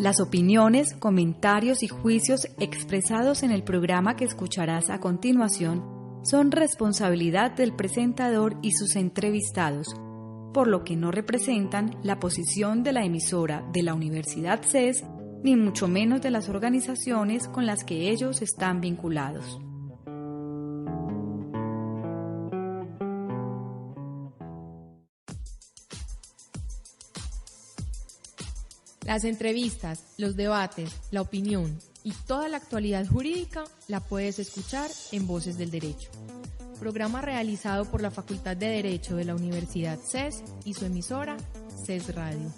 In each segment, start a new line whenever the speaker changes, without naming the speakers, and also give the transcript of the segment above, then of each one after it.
Las opiniones, comentarios y juicios expresados en el programa que escucharás a continuación son responsabilidad del presentador y sus entrevistados, por lo que no representan la posición de la emisora de la Universidad CES, ni mucho menos de las organizaciones con las que ellos están vinculados.
Las entrevistas, los debates, la opinión y toda la actualidad jurídica la puedes escuchar en Voces del Derecho, programa realizado por la Facultad de Derecho de la Universidad CES y su emisora CES Radio.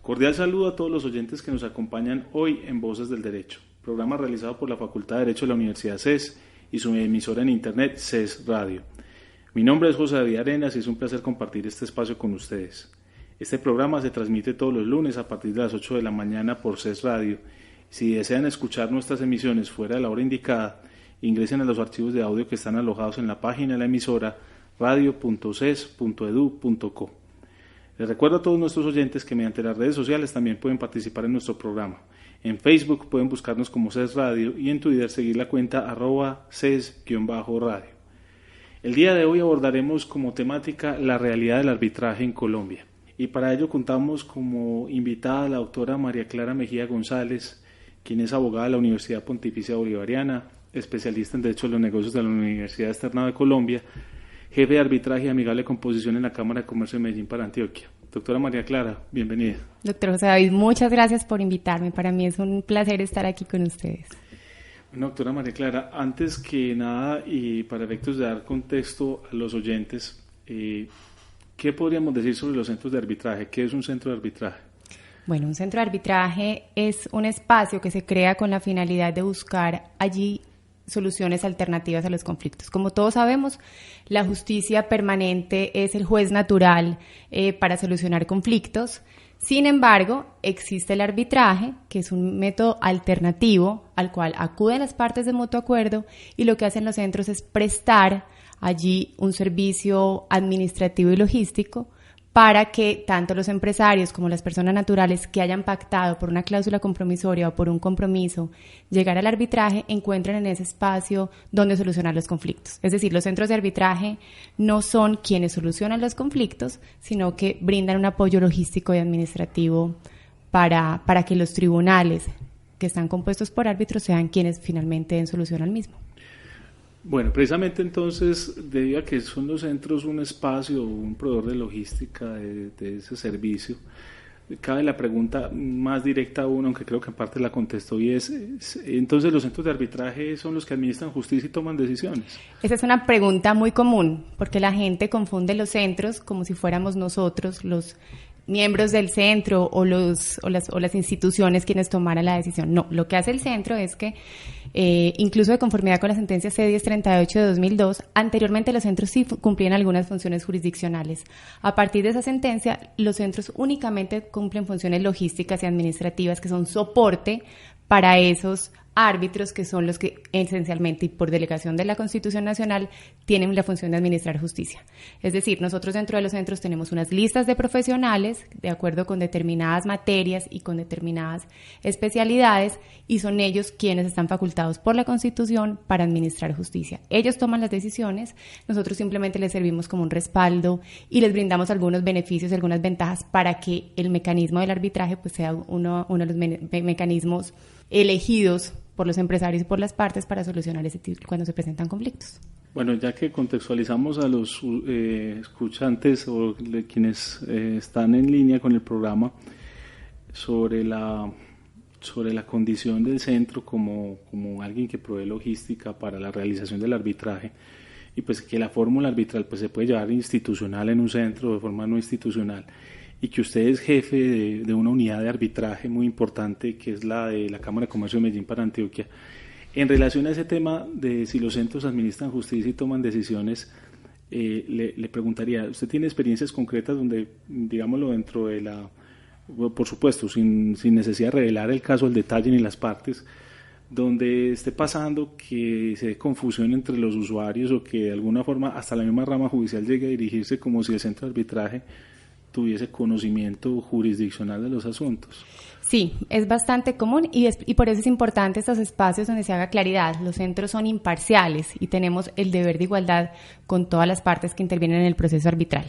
Cordial saludo a todos los oyentes que nos acompañan hoy en Voces del Derecho, programa realizado por la Facultad de Derecho de la Universidad CES y su emisora en internet CES Radio. Mi nombre es José David Arenas y es un placer compartir este espacio con ustedes. Este programa se transmite todos los lunes a partir de las 8 de la mañana por CES Radio. Si desean escuchar nuestras emisiones fuera de la hora indicada, ingresen a los archivos de audio que están alojados en la página de la emisora radio.ces.edu.co. Les recuerdo a todos nuestros oyentes que mediante las redes sociales también pueden participar en nuestro programa. En Facebook pueden buscarnos como CES Radio y en Twitter seguir la cuenta @CES_radio. El día de hoy abordaremos como temática la realidad del arbitraje en Colombia. Y para ello contamos como invitada a la doctora María Clara Mejía González, quien es abogada de la Universidad Pontificia Bolivariana, especialista en Derecho de los Negocios de la Universidad Externada de Colombia, jefe de arbitraje y amigable composición en la Cámara de Comercio de Medellín para Antioquia. Doctora María Clara, bienvenida.
Doctor José David, muchas gracias por invitarme. Para mí es un placer estar aquí con ustedes.
Bueno, doctora María Clara, antes que nada y para efectos de dar contexto a los oyentes, ¿qué podríamos decir sobre los centros de arbitraje? ¿Qué es un centro de arbitraje?
Bueno, un centro de arbitraje es un espacio que se crea con la finalidad de buscar allí soluciones alternativas a los conflictos. Como todos sabemos, la justicia permanente es el juez natural para solucionar conflictos. Sin embargo, existe el arbitraje, que es un método alternativo al cual acuden las partes de mutuo acuerdo y lo que hacen los centros es prestar allí un servicio administrativo y logístico para que tanto los empresarios como las personas naturales que hayan pactado por una cláusula compromisoria o por un compromiso llegar al arbitraje encuentren en ese espacio donde solucionar los conflictos. Es decir, los centros de arbitraje no son quienes solucionan los conflictos, sino que brindan un apoyo logístico y administrativo para que los tribunales que están compuestos por árbitros sean quienes finalmente den solución al mismo.
Bueno, precisamente entonces, debido a que son los centros un espacio, un proveedor de logística de ese servicio, cabe la pregunta más directa a uno, aunque creo que en parte la contestó, y es, entonces los centros de arbitraje son los que administran justicia y toman decisiones.
Esa es una pregunta muy común, porque la gente confunde los centros como si fuéramos nosotros los miembros del centro o las instituciones quienes tomaran la decisión. No, lo que hace el centro es que incluso de conformidad con la sentencia C-1038 de 2002, anteriormente los centros sí cumplían algunas funciones jurisdiccionales. A partir de esa sentencia, los centros únicamente cumplen funciones logísticas y administrativas que son soporte para esos árbitros que son los que esencialmente y por delegación de la Constitución Nacional tienen la función de administrar justicia. Es decir, nosotros dentro de los centros tenemos unas listas de profesionales de acuerdo con determinadas materias y con determinadas especialidades y son ellos quienes están facultados por la Constitución para administrar justicia. Ellos toman las decisiones, nosotros simplemente les servimos como un respaldo y les brindamos algunos beneficios, algunas ventajas para que el mecanismo del arbitraje pues sea uno de los mecanismos elegidos por los empresarios y por las partes para solucionar ese tipo cuando se presentan conflictos.
Bueno, ya que contextualizamos a los escuchantes o quienes están en línea con el programa sobre la condición del centro como alguien que provee logística para la realización del arbitraje y pues que la fórmula arbitral pues se puede llevar institucional en un centro de forma no institucional y que usted es jefe de una unidad de arbitraje muy importante que es la de la Cámara de Comercio de Medellín para Antioquia. En relación a ese tema de si los centros administran justicia y toman decisiones, le preguntaría, ¿usted tiene experiencias concretas donde, digámoslo, dentro de la, por supuesto, sin necesidad de revelar el caso al detalle ni las partes, donde esté pasando que se dé confusión entre los usuarios o que de alguna forma hasta la misma rama judicial llegue a dirigirse como si el centro de arbitraje tuviese conocimiento jurisdiccional de los asuntos.
Sí, es bastante común y por eso es importante estos espacios donde se haga claridad. Los centros son imparciales y tenemos el deber de igualdad con todas las partes que intervienen en el proceso arbitral.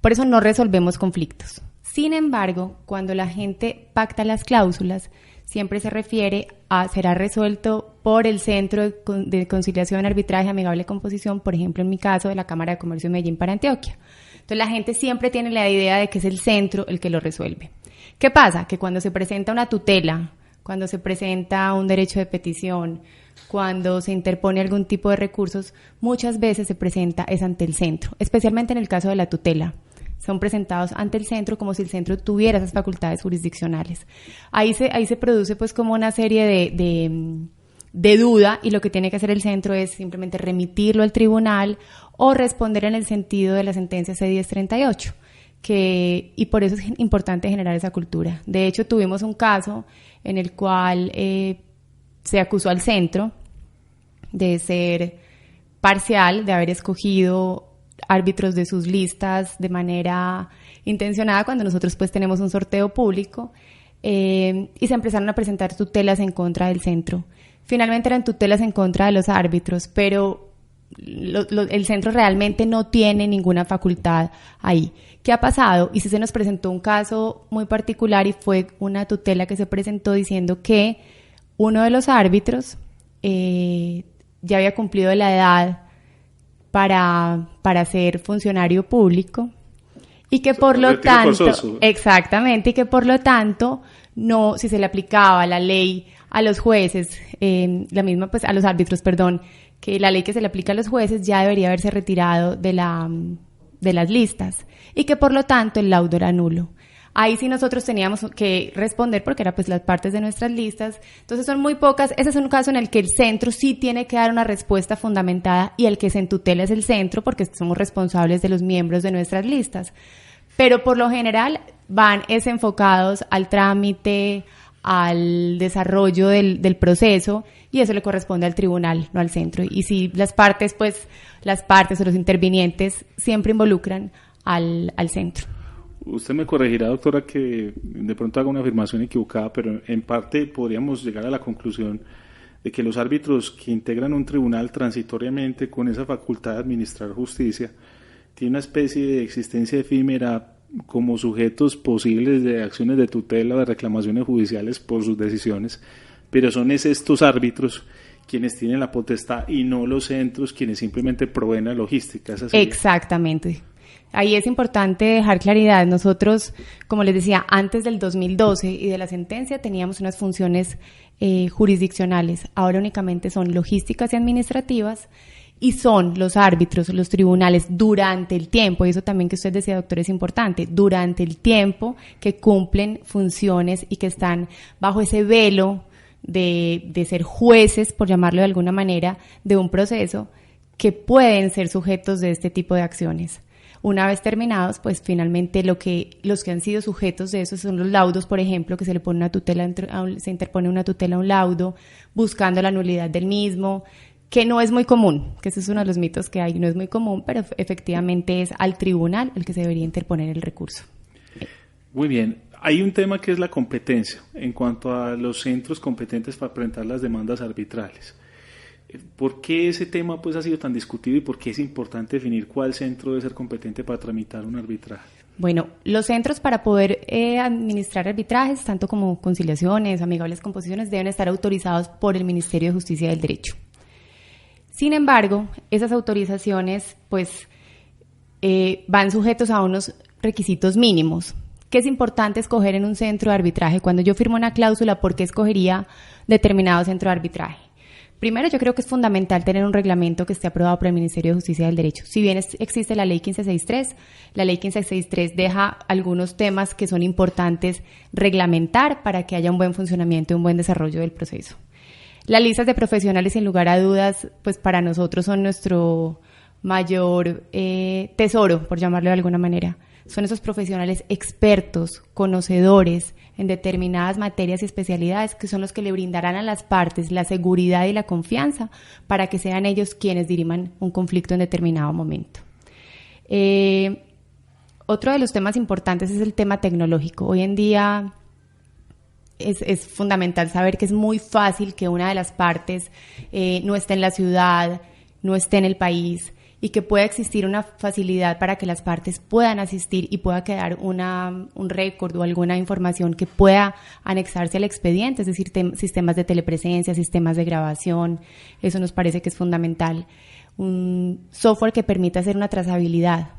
Por eso no resolvemos conflictos. Sin embargo, cuando la gente pacta las cláusulas, siempre se refiere a será resuelto por el Centro de Conciliación, Arbitraje, Amigable Composición, por ejemplo, en mi caso, de la Cámara de Comercio de Medellín para Antioquia. Entonces, la gente siempre tiene la idea de que es el centro el que lo resuelve. ¿Qué pasa? Que cuando se presenta una tutela, cuando se presenta un derecho de petición, cuando se interpone algún tipo de recursos, muchas veces se presenta es ante el centro, especialmente en el caso de la tutela. Son presentados ante el centro como si el centro tuviera esas facultades jurisdiccionales. Ahí se produce pues como una serie de duda, y lo que tiene que hacer el centro es simplemente remitirlo al tribunal o responder en el sentido de la sentencia C-1038, y por eso es importante generar esa cultura. De hecho, tuvimos un caso en el cual se acusó al centro de ser parcial, de haber escogido árbitros de sus listas de manera intencionada cuando nosotros pues tenemos un sorteo público, y se empezaron a presentar tutelas en contra del centro. Finalmente eran tutelas en contra de los árbitros, pero el centro realmente no tiene ninguna facultad ahí. ¿Qué ha pasado? Y sí se nos presentó un caso muy particular, y fue una tutela que se presentó diciendo que uno de los árbitros ya había cumplido la edad para ser funcionario público, y que por lo tanto, forzoso. Exactamente, y que por lo tanto no, si se le aplicaba la ley a los jueces, la misma pues a los árbitros, perdón, que la ley que se le aplica a los jueces ya debería haberse retirado de las listas, y que por lo tanto el laudo era nulo. Ahí sí nosotros teníamos que responder porque eran pues las partes de nuestras listas. Entonces son muy pocas. Ese es un caso en el que el centro sí tiene que dar una respuesta fundamentada, y el que se entutela es el centro porque somos responsables de los miembros de nuestras listas. Pero por lo general van enfocados al trámite, al desarrollo del proceso, y eso le corresponde al tribunal, no al centro. Y si las partes o los intervinientes siempre involucran al centro.
Usted me corregirá, doctora, que de pronto haga una afirmación equivocada, pero en parte podríamos llegar a la conclusión de que los árbitros que integran un tribunal transitoriamente con esa facultad de administrar justicia tienen una especie de existencia efímera como sujetos posibles de acciones de tutela o de reclamaciones judiciales por sus decisiones, pero son estos árbitros quienes tienen la potestad y no los centros quienes simplemente proveen la logística. ¿Es así?
Exactamente. Ahí es importante dejar claridad. Nosotros, como les decía, antes del 2012 y de la sentencia teníamos unas funciones jurisdiccionales. Ahora únicamente son logísticas y administrativas, y son los árbitros, los tribunales, durante el tiempo, y eso también que usted decía, doctor, es importante, durante el tiempo que cumplen funciones y que están bajo ese velo de ser jueces, por llamarlo de alguna manera, de un proceso, que pueden ser sujetos de este tipo de acciones. Una vez terminados, pues finalmente los que han sido sujetos de eso son los laudos, por ejemplo, que se le pone una tutela, se interpone una tutela a un laudo, buscando la nulidad del mismo, que no es muy común, que ese es uno de los mitos que hay, no es muy común, pero efectivamente es al tribunal el que se debería interponer el recurso.
Muy bien. Hay un tema que es la competencia en cuanto a los centros competentes para presentar las demandas arbitrales. ¿Por qué ese tema pues ha sido tan discutido y por qué es importante definir cuál centro debe ser competente para tramitar un arbitraje?
Bueno, los centros para poder administrar arbitrajes, tanto como conciliaciones, amigables composiciones, deben estar autorizados por el Ministerio de Justicia y del Derecho. Sin embargo, esas autorizaciones pues van sujetos a unos requisitos mínimos. ¿Qué es importante escoger en un centro de arbitraje? Cuando yo firmo una cláusula, ¿por qué escogería determinado centro de arbitraje? Primero, yo creo que es fundamental tener un reglamento que esté aprobado por el Ministerio de Justicia y del Derecho. Si bien existe la Ley 1563, la Ley 1563 deja algunos temas que son importantes reglamentar para que haya un buen funcionamiento y un buen desarrollo del proceso. Las listas de profesionales, sin lugar a dudas, pues para nosotros son nuestro mayor tesoro, por llamarlo de alguna manera. son esos profesionales expertos, conocedores en determinadas materias y especialidades, que son los que le brindarán a las partes la seguridad y la confianza para que sean ellos quienes diriman un conflicto en determinado momento. Otro de los temas importantes es el tema tecnológico. Hoy en día es fundamental saber que es muy fácil que una de las partes no esté en la ciudad, no esté en el país, y que pueda existir una facilidad para que las partes puedan asistir y pueda quedar un récord o alguna información que pueda anexarse al expediente, es decir, sistemas de telepresencia, sistemas de grabación. Eso nos parece que es fundamental. Un software que permita hacer una trazabilidad.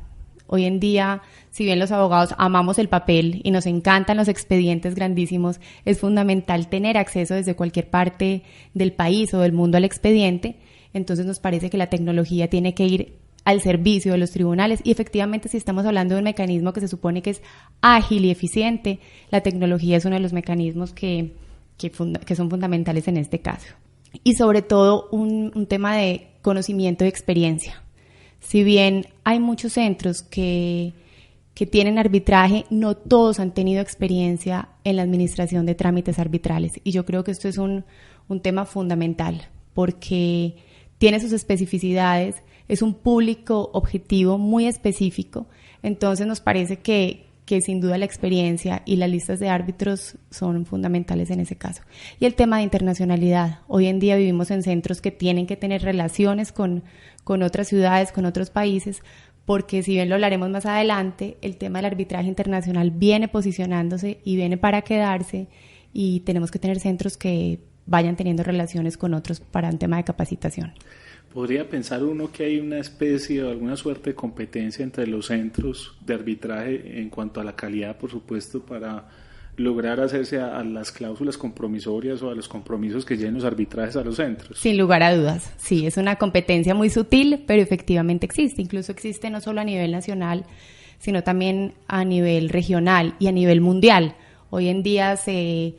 Hoy en día, si bien los abogados amamos el papel y nos encantan los expedientes grandísimos, es fundamental tener acceso desde cualquier parte del país o del mundo al expediente. Entonces nos parece que la tecnología tiene que ir al servicio de los tribunales, y efectivamente, si estamos hablando de un mecanismo que se supone que es ágil y eficiente, la tecnología es uno de los mecanismos que son fundamentales en este caso. Y sobre todo un tema de conocimiento y experiencia. Si bien hay muchos centros que tienen arbitraje, no todos han tenido experiencia en la administración de trámites arbitrales, y yo creo que esto es un tema fundamental, porque tiene sus especificidades, es un público objetivo muy específico. Entonces nos parece que sin duda la experiencia y las listas de árbitros son fundamentales en ese caso. Y el tema de internacionalidad. Hoy en día vivimos en centros que tienen que tener relaciones con otras ciudades, con otros países, porque si bien lo hablaremos más adelante, el tema del arbitraje internacional viene posicionándose y viene para quedarse, y tenemos que tener centros que vayan teniendo relaciones con otros para un tema de capacitación.
¿Podría pensar uno que hay una especie o alguna suerte de competencia entre los centros de arbitraje en cuanto a la calidad, por supuesto, para lograr hacerse a las cláusulas compromisorias o a los compromisos que lleven los arbitrajes a los centros?
Sin lugar a dudas, sí, es una competencia muy sutil, pero efectivamente existe. Incluso existe no solo a nivel nacional, sino también a nivel regional y a nivel mundial. Hoy en día se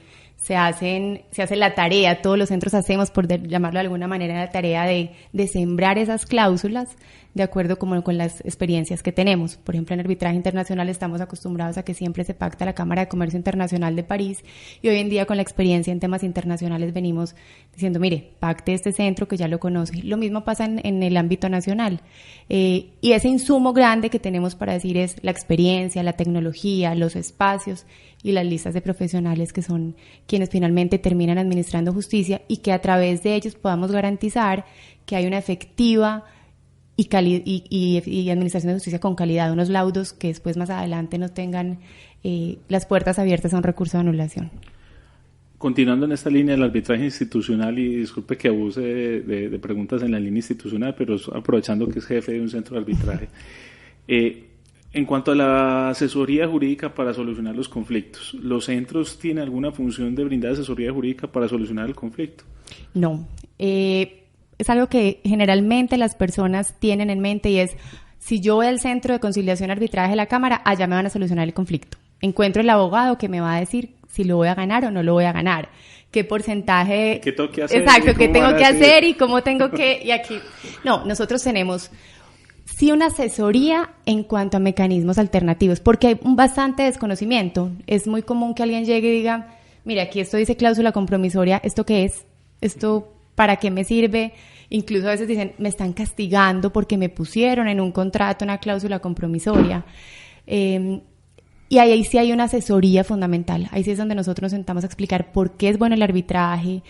hace la tarea, todos los centros hacemos, por llamarlo de alguna manera, la tarea de sembrar esas cláusulas de acuerdo como con las experiencias que tenemos. Por ejemplo, en arbitraje internacional estamos acostumbrados a que siempre se pacta la Cámara de Comercio Internacional de París, y hoy en día con la experiencia en temas internacionales venimos diciendo, mire, pacte este centro que ya lo conoce. Lo mismo pasa en el ámbito nacional. Y ese insumo grande que tenemos para decir es la experiencia, la tecnología, los espacios y las listas de profesionales que son quienes finalmente terminan administrando justicia, y que a través de ellos podamos garantizar que hay una efectiva y administración de justicia con calidad, unos laudos que después más adelante no tengan las puertas abiertas a un recurso de anulación.
Continuando en esta línea del arbitraje institucional, y disculpe que abuse de preguntas en la línea institucional, pero aprovechando que es jefe de un centro de arbitraje, en cuanto a la asesoría jurídica para solucionar los conflictos, ¿los centros tienen alguna función de brindar asesoría jurídica para solucionar el conflicto?
No, es algo que generalmente las personas tienen en mente, y es, si yo voy al centro de conciliación y arbitraje de la Cámara, allá me van a solucionar el conflicto. Encuentro el abogado que me va a decir si lo voy a ganar o no lo voy a ganar, qué porcentaje,
qué tengo que hacer,
exacto, qué tengo que hacer y cómo tengo que, y aquí, no, nosotros tenemos sí una asesoría en cuanto a mecanismos alternativos, porque hay bastante desconocimiento. Es muy común que alguien llegue y diga, mire, aquí esto dice cláusula compromisoria, ¿esto qué es? ¿Esto para qué me sirve? Incluso a veces dicen, me están castigando porque me pusieron en un contrato una cláusula compromisoria. Y ahí sí hay una asesoría fundamental. Ahí sí es donde nosotros nos sentamos a explicar por qué es bueno el arbitraje,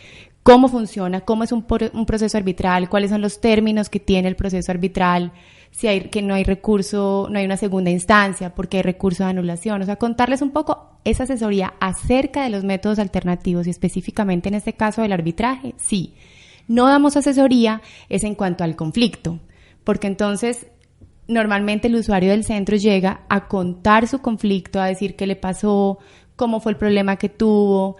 cómo funciona, cómo es un proceso arbitral, cuáles son los términos que tiene el proceso arbitral, que no hay recurso, no hay una segunda instancia, porque hay recurso de anulación. O sea, contarles un poco esa asesoría acerca de los métodos alternativos, y específicamente en este caso del arbitraje, sí. No damos asesoría es en cuanto al conflicto, porque entonces normalmente el usuario del centro llega a contar su conflicto, a decir qué le pasó, cómo fue el problema que tuvo,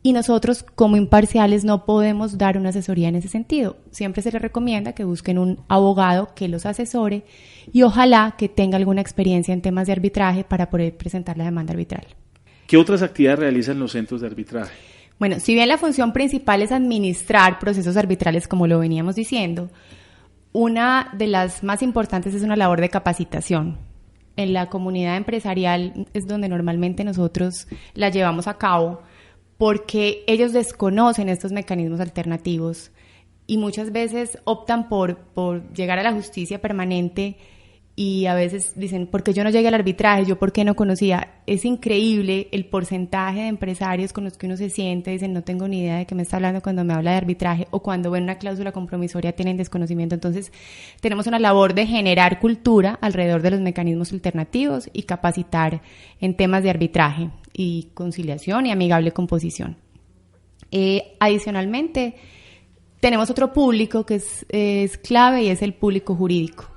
y nosotros como imparciales no podemos dar una asesoría en ese sentido. Siempre se les recomienda que busquen un abogado que los asesore, y ojalá que tenga alguna experiencia en temas de arbitraje para poder presentar la demanda arbitral.
¿Qué otras actividades realizan los centros de arbitraje?
Bueno, si bien la función principal es administrar procesos arbitrales, como lo veníamos diciendo, una de las más importantes es una labor de capacitación. en la comunidad empresarial es donde normalmente nosotros la llevamos a cabo, porque ellos desconocen estos mecanismos alternativos y muchas veces optan por llegar a la justicia permanente y a veces dicen, ¿por qué yo no llegué al arbitraje? ¿Yo por qué no conocía? Es increíble el porcentaje de empresarios con los que uno se siente, dicen, no tengo ni idea de qué me está hablando cuando me habla de arbitraje, o cuando ven una cláusula compromisoria tienen desconocimiento. Entonces, tenemos una labor de generar cultura alrededor de los mecanismos alternativos y capacitar en temas de arbitraje y conciliación y amigable composición. Adicionalmente, tenemos otro público que es clave y es el público jurídico.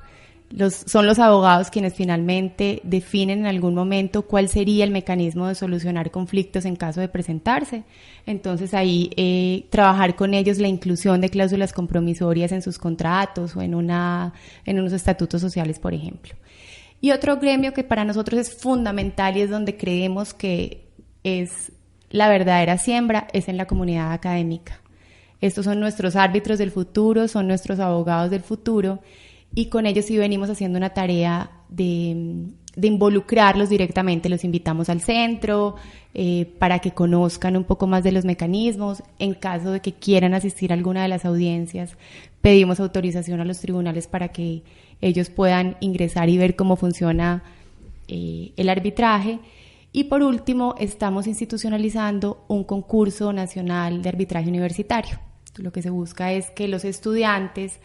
Son los abogados quienes finalmente definen en algún momento cuál sería el mecanismo de solucionar conflictos en caso de presentarse. Entonces ahí trabajar con ellos la inclusión de cláusulas compromisorias en sus contratos o en unos estatutos sociales, por ejemplo. Y otro gremio que para nosotros es fundamental y es donde creemos que es la verdadera siembra es en la comunidad académica. Estos son nuestros árbitros del futuro, son nuestros abogados del futuro, y con ellos sí venimos haciendo una tarea de involucrarlos directamente. Los invitamos al centro para que conozcan un poco más de los mecanismos. En caso de que quieran asistir a alguna de las audiencias, pedimos autorización a los tribunales para que ellos puedan ingresar y ver cómo funciona el arbitraje. Y por último, estamos institucionalizando un concurso nacional de arbitraje universitario. Lo que se busca es que los estudiantes,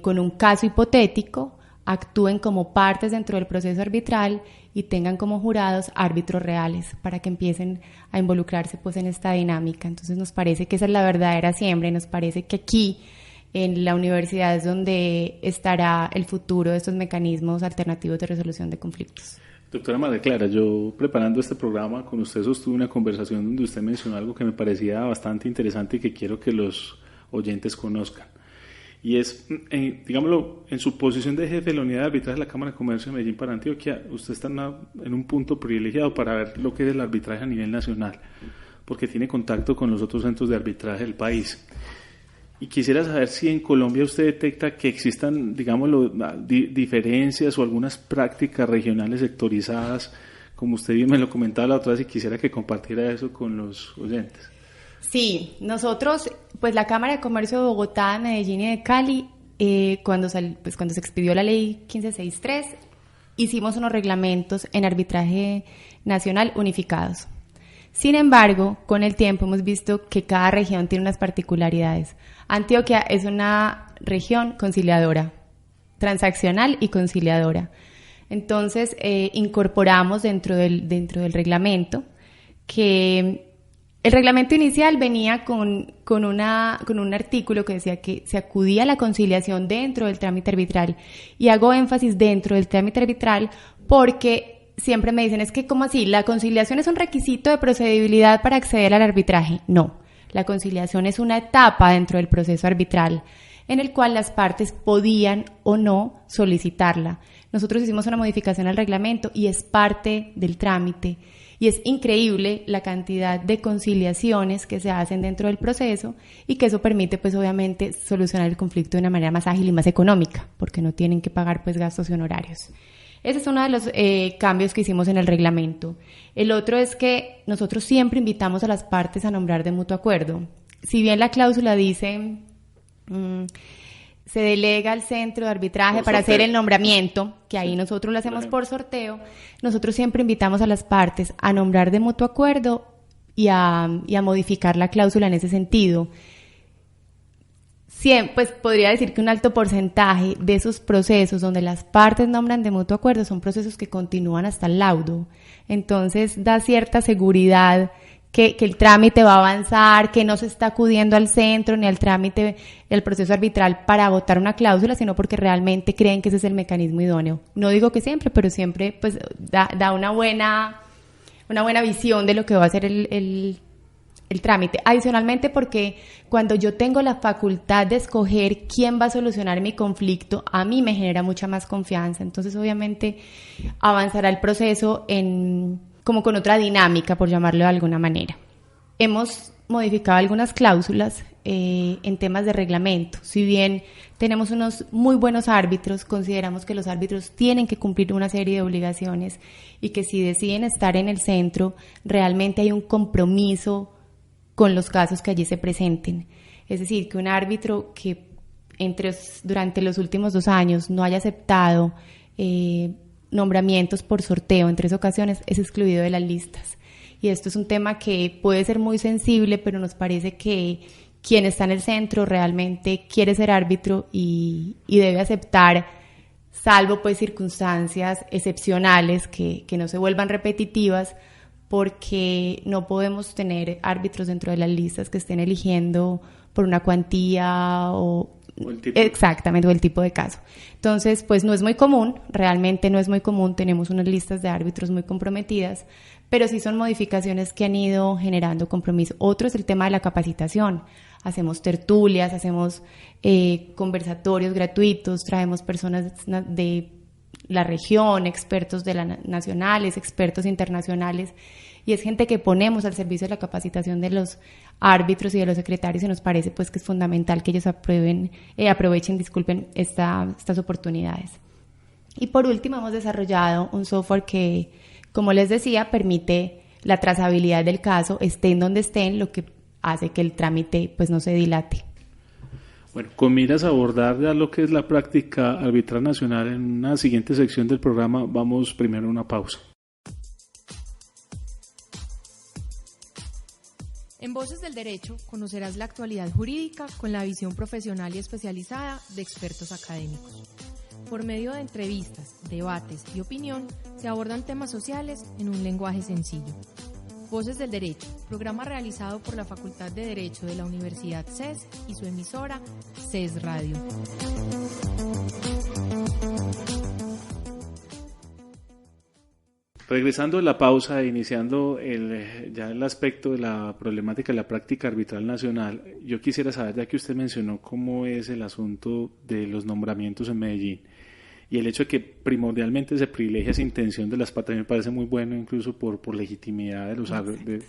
con un caso hipotético, actúen como partes dentro del proceso arbitral y tengan como jurados árbitros reales para que empiecen a involucrarse pues en esta dinámica. Entonces nos parece que esa es la verdadera siembra y nos parece que aquí en la universidad es donde estará el futuro de estos mecanismos alternativos de resolución de conflictos.
Doctora María Clara, yo preparando este programa con usted sostuve una conversación donde usted mencionó algo que me parecía bastante interesante y que quiero que los oyentes conozcan. Y es, digámoslo, en su posición de jefe de la unidad de arbitraje de la Cámara de Comercio de Medellín para Antioquia, usted está en un punto privilegiado para ver lo que es el arbitraje a nivel nacional, porque tiene contacto con los otros centros de arbitraje del país. Y quisiera saber si en Colombia usted detecta que existan, digámoslo, diferencias o algunas prácticas regionales sectorizadas, como usted me lo comentaba la otra vez, y quisiera que compartiera eso con los oyentes.
Sí, nosotros, pues la Cámara de Comercio de Bogotá, de Medellín y de Cali, cuando se expidió la ley 1563, hicimos unos reglamentos en arbitraje nacional unificados. Sin embargo, con el tiempo hemos visto que cada región tiene unas particularidades. Antioquia es una región conciliadora, transaccional y conciliadora. Entonces, incorporamos dentro del reglamento que el reglamento inicial venía con un artículo que decía que se acudía a la conciliación dentro del trámite arbitral, y hago énfasis dentro del trámite arbitral porque siempre me dicen, es que ¿cómo así? ¿La conciliación es un requisito de procedibilidad para acceder al arbitraje? No, la conciliación es una etapa dentro del proceso arbitral en el cual las partes podían o no solicitarla. Nosotros hicimos una modificación al reglamento y es parte del trámite. Y es increíble la cantidad de conciliaciones que se hacen dentro del proceso y que eso permite, pues obviamente, solucionar el conflicto de una manera más ágil y más económica, porque no tienen que pagar pues gastos y honorarios. Ese es uno de los cambios que hicimos en el reglamento. El otro es que nosotros siempre invitamos a las partes a nombrar de mutuo acuerdo. Si bien la cláusula dice se delega al centro de arbitraje para hacer el nombramiento, que ahí nosotros lo hacemos por sorteo, nosotros siempre invitamos a las partes a nombrar de mutuo acuerdo y a modificar la cláusula en ese sentido. Pues podría decir que un alto porcentaje de esos procesos donde las partes nombran de mutuo acuerdo son procesos que continúan hasta el laudo. Entonces da cierta seguridad que el trámite va a avanzar, que no se está acudiendo al centro ni al trámite del proceso arbitral para votar una cláusula, sino porque realmente creen que ese es el mecanismo idóneo. No digo que siempre, pero siempre pues da una buena visión de lo que va a ser el trámite. Adicionalmente, porque cuando yo tengo la facultad de escoger quién va a solucionar mi conflicto, a mí me genera mucha más confianza. Entonces, obviamente, avanzará el proceso como con otra dinámica, por llamarlo de alguna manera. Hemos modificado algunas cláusulas en temas de reglamento. Si bien tenemos unos muy buenos árbitros, consideramos que los árbitros tienen que cumplir una serie de obligaciones y que si deciden estar en el centro, realmente hay un compromiso con los casos que allí se presenten. Es decir, que un árbitro que durante los últimos 2 años no haya aceptado nombramientos por sorteo en 3 ocasiones es excluido de las listas. Y esto es un tema que puede ser muy sensible, pero nos parece que quien está en el centro realmente quiere ser árbitro y debe aceptar, salvo pues circunstancias excepcionales que no se vuelvan repetitivas, porque no podemos tener árbitros dentro de las listas que estén eligiendo por una cuantía o el tipo. Exactamente, o el tipo de caso. Entonces, pues no es muy común, realmente no es muy común, tenemos unas listas de árbitros muy comprometidas, pero sí son modificaciones que han ido generando compromiso. Otro es el tema de la capacitación. Hacemos tertulias, hacemos conversatorios gratuitos, traemos personas de la región, expertos de nacionales, expertos internacionales, y es gente que ponemos al servicio de la capacitación de los árbitros y de los secretarios, y nos parece pues que es fundamental que ellos aprovechen estas oportunidades. Y por último, hemos desarrollado un software que, como les decía, permite la trazabilidad del caso, estén donde estén, lo que hace que el trámite pues no se dilate.
Bueno, con miras a abordar ya lo que es la práctica arbitral nacional en una siguiente sección del programa, vamos primero a una pausa.
En Voces del Derecho conocerás la actualidad jurídica con la visión profesional y especializada de expertos académicos. Por medio de entrevistas, debates y opinión, se abordan temas sociales en un lenguaje sencillo. Voces del Derecho, programa realizado por la Facultad de Derecho de la Universidad CES y su emisora CES Radio.
Regresando de la pausa e iniciando ya el aspecto de la problemática de la práctica arbitral nacional, yo quisiera saber, ya que usted mencionó cómo es el asunto de los nombramientos en Medellín y el hecho de que primordialmente se privilegia esa intención de las partes, me parece muy bueno, incluso por legitimidad de los árbitros.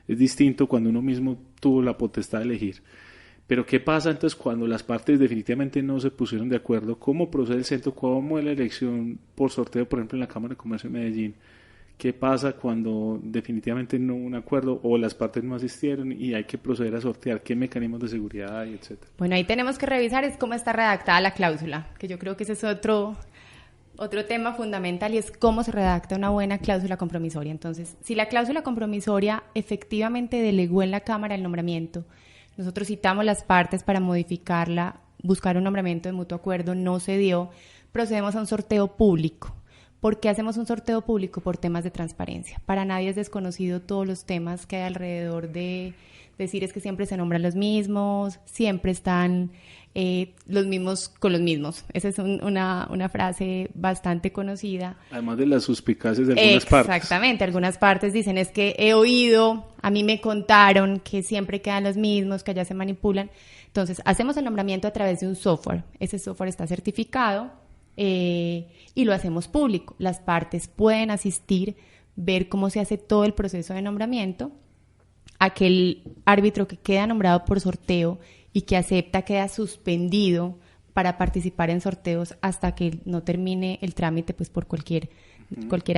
Es distinto cuando uno mismo tuvo la potestad de elegir. Pero ¿qué pasa entonces cuando las partes definitivamente no se pusieron de acuerdo? ¿Cómo procede el centro? ¿Cómo es la elección por sorteo, por ejemplo, en la Cámara de Comercio de Medellín? ¿Qué pasa cuando definitivamente no hubo un acuerdo o las partes no asistieron y hay que proceder a sortear? ¿Qué mecanismos de seguridad hay, etcétera?
Bueno, ahí tenemos que revisar es cómo está redactada la cláusula, que yo creo que ese es otro tema fundamental, y es cómo se redacta una buena cláusula compromisoria. Entonces, si la cláusula compromisoria efectivamente delegó en la Cámara el nombramiento, nosotros citamos las partes para modificarla, buscar un nombramiento de mutuo acuerdo, no se dio, procedemos a un sorteo público. ¿Por qué hacemos un sorteo público? Por temas de transparencia. Para nadie es desconocido todos los temas que hay alrededor de decir es que siempre se nombran los mismos, siempre están los mismos con los mismos. Esa es una frase bastante conocida.
Además de las suspicacias de algunas partes.
Exactamente, algunas partes dicen es que he oído, a mí me contaron que siempre quedan los mismos, que allá se manipulan. Entonces, hacemos el nombramiento a través de un software. Ese software está certificado y lo hacemos público. Las partes pueden asistir, ver cómo se hace todo el proceso de nombramiento. Aquel árbitro que queda nombrado por sorteo y que acepta queda suspendido para participar en sorteos hasta que no termine el trámite, pues por cualquiera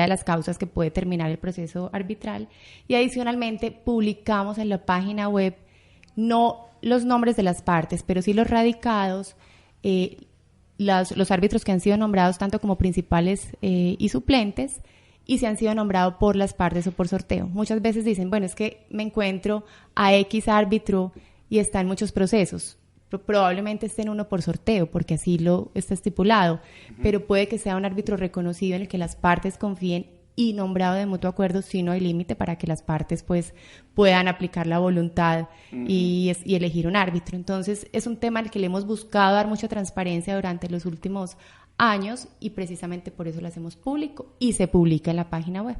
de las causas que puede terminar el proceso arbitral. Y adicionalmente publicamos en la página web no los nombres de las partes, pero sí los radicados, los árbitros que han sido nombrados tanto como principales y suplentes, y si han sido nombrados por las partes o por sorteo. Muchas veces dicen, bueno, es que me encuentro a X árbitro y está en muchos procesos. Probablemente esté en uno por sorteo, porque así lo está estipulado, pero puede que sea un árbitro reconocido en el que las partes confíen y nombrado de mutuo acuerdo, si no hay límite para que las partes pues puedan aplicar la voluntad y elegir un árbitro. Entonces es un tema al que le hemos buscado dar mucha transparencia durante los últimos años y precisamente por eso lo hacemos público y se publica en la página web.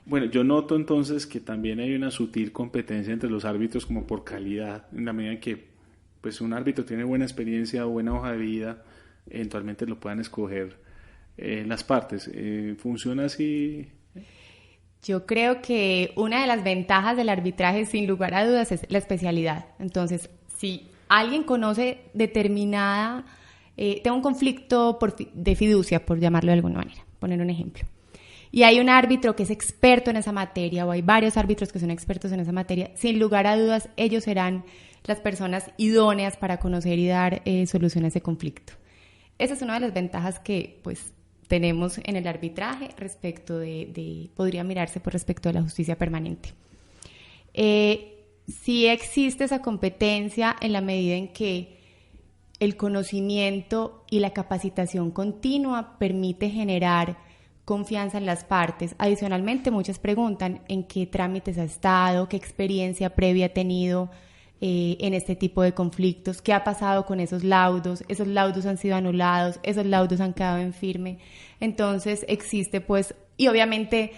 Bueno, yo noto entonces que también hay una sutil competencia entre los árbitros como por calidad, en la medida en que pues un árbitro tiene buena experiencia o buena hoja de vida, eventualmente lo puedan escoger las partes. ¿Funciona así?
Yo creo que una de las ventajas del arbitraje, sin lugar a dudas, es la especialidad. Entonces, si alguien conoce determinada, tengo un conflicto de fiducia, por llamarlo de alguna manera, poner un ejemplo, y hay un árbitro que es experto en esa materia, o hay varios árbitros que son expertos en esa materia, sin lugar a dudas, ellos serán las personas idóneas para conocer y dar solución a ese conflicto. Esa es una de las ventajas que, pues, tenemos en el arbitraje respecto podría mirarse por respecto a la justicia permanente. Sí existe esa competencia en la medida en que el conocimiento y la capacitación continua permite generar confianza en las partes. Adicionalmente, muchas preguntan en qué trámites ha estado, qué experiencia previa ha tenido en este tipo de conflictos, qué ha pasado con esos laudos han sido anulados, esos laudos han quedado en firme. Entonces existe pues, y obviamente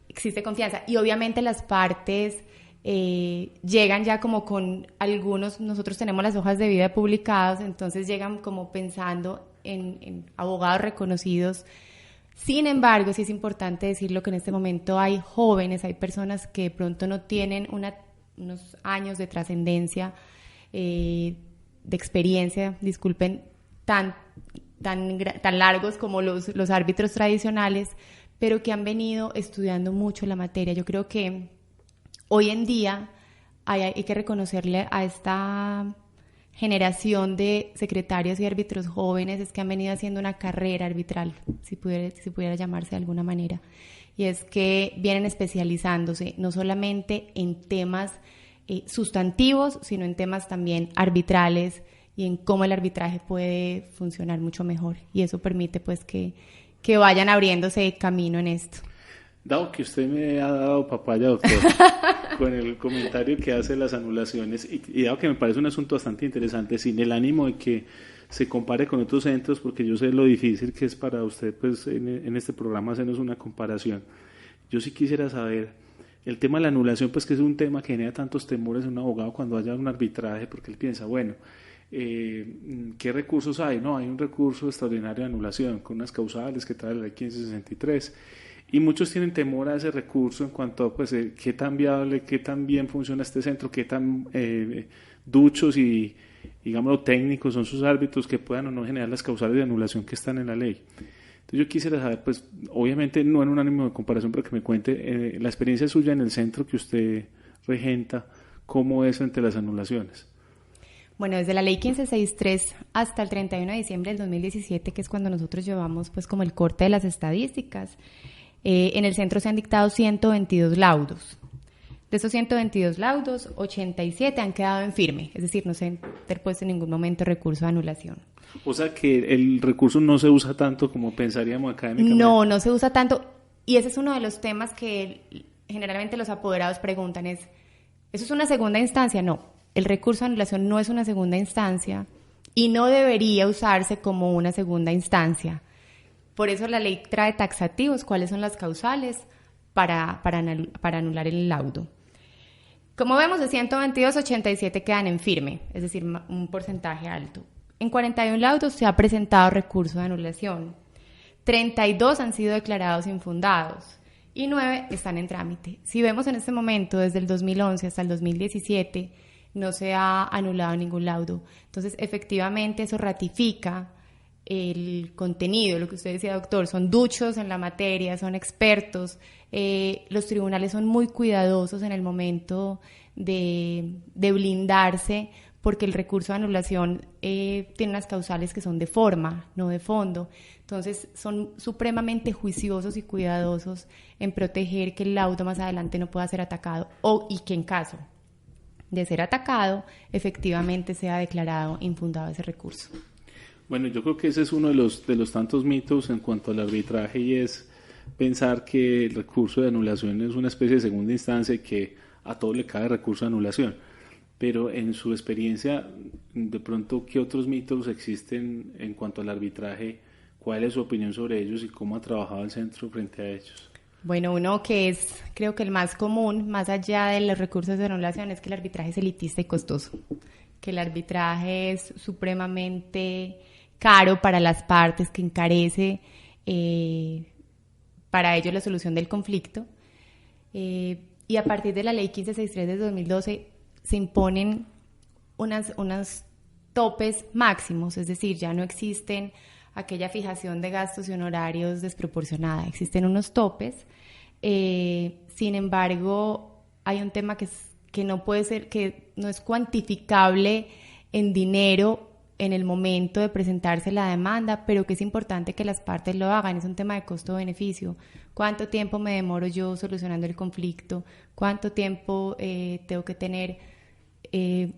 existe confianza, y obviamente las partes llegan ya como con algunos, nosotros tenemos las hojas de vida publicadas, entonces llegan como pensando en abogados reconocidos. Sin embargo, sí es importante decirlo que en este momento hay jóvenes, hay personas que de pronto no tienen unos años de trascendencia, de experiencia, disculpen, tan largos como los árbitros tradicionales, pero que han venido estudiando mucho la materia. Yo creo que hoy en día hay que reconocerle a esta generación de secretarios y árbitros jóvenes es que han venido haciendo una carrera arbitral, si pudiera llamarse de alguna manera. Y es que vienen especializándose no solamente en temas sustantivos, sino en temas también arbitrales y en cómo el arbitraje puede funcionar mucho mejor. Y eso permite pues que vayan abriéndose camino en esto.
Dado que usted me ha dado papaya, doctor, con el comentario que hace las anulaciones, y dado que me parece un asunto bastante interesante, sin el ánimo de que se compare con otros centros, porque yo sé lo difícil que es para usted pues en este programa hacernos una comparación. Yo sí quisiera saber el tema de la anulación, pues que es un tema que genera tantos temores en un abogado cuando haya un arbitraje, porque él piensa, bueno, ¿qué recursos hay? No, hay un recurso extraordinario de anulación con unas causales que trae la ley 1563, y muchos tienen temor a ese recurso en cuanto a pues, qué tan viable, qué tan bien funciona este centro, qué tan duchos y digámoslo técnicos son sus árbitros que puedan o no generar las causales de anulación que están en la ley. Entonces yo quisiera saber, pues obviamente no en un ánimo de comparación, pero que me cuente la experiencia suya en el centro que usted regenta, cómo es frente a las anulaciones.
Bueno, desde la ley 1563 hasta el 31 de diciembre del 2017, que es cuando nosotros llevamos pues como el corte de las estadísticas, en el centro se han dictado 122 laudos. De esos 122 laudos, 87 han quedado en firme, es decir, no se ha interpuesto en ningún momento recurso de anulación.
O sea que el recurso no se usa tanto como pensaríamos académicamente.
No se usa tanto, y ese es uno de los temas que generalmente los apoderados preguntan, ¿eso es una segunda instancia? No, el recurso de anulación no es una segunda instancia y no debería usarse como una segunda instancia. Por eso la ley trae taxativos, cuáles son las causales para anular el laudo. Como vemos, de 122, 87 quedan en firme, es decir, un porcentaje alto. En 41 laudos se ha presentado recurso de anulación, 32 han sido declarados infundados y 9 están en trámite. Si vemos en este momento, desde el 2011 hasta el 2017, no se ha anulado ningún laudo. Entonces, efectivamente, eso ratifica el contenido, lo que usted decía, doctor, son duchos en la materia, son expertos, los tribunales son muy cuidadosos en el momento de blindarse, porque el recurso de anulación tiene unas causales que son de forma, no de fondo. Entonces son supremamente juiciosos y cuidadosos en proteger que el laudo más adelante no pueda ser atacado y que en caso de ser atacado, efectivamente sea declarado infundado ese recurso.
Bueno, yo creo que ese es uno de los tantos mitos en cuanto al arbitraje, y es pensar que el recurso de anulación es una especie de segunda instancia y que a todo le cae recurso de anulación. Pero en su experiencia, de pronto, ¿qué otros mitos existen en cuanto al arbitraje? ¿Cuál es su opinión sobre ellos y cómo ha trabajado el centro frente a ellos?
Bueno, uno que es, creo que el más común, más allá de los recursos de anulación, es que el arbitraje es elitista y costoso, que el arbitraje es supremamente caro para las partes, que encarece para ello la solución del conflicto. Y a partir de la ley 1563 de 2012 se imponen unos topes máximos, es decir, ya no existen aquella fijación de gastos y honorarios desproporcionada, existen unos topes. Sin embargo, hay un tema que no puede ser, que no es cuantificable en dinero en el momento de presentarse la demanda, pero que es importante que las partes lo hagan. Es un tema de costo-beneficio. ¿Cuánto tiempo me demoro yo solucionando el conflicto? ¿Cuánto tiempo tengo que tener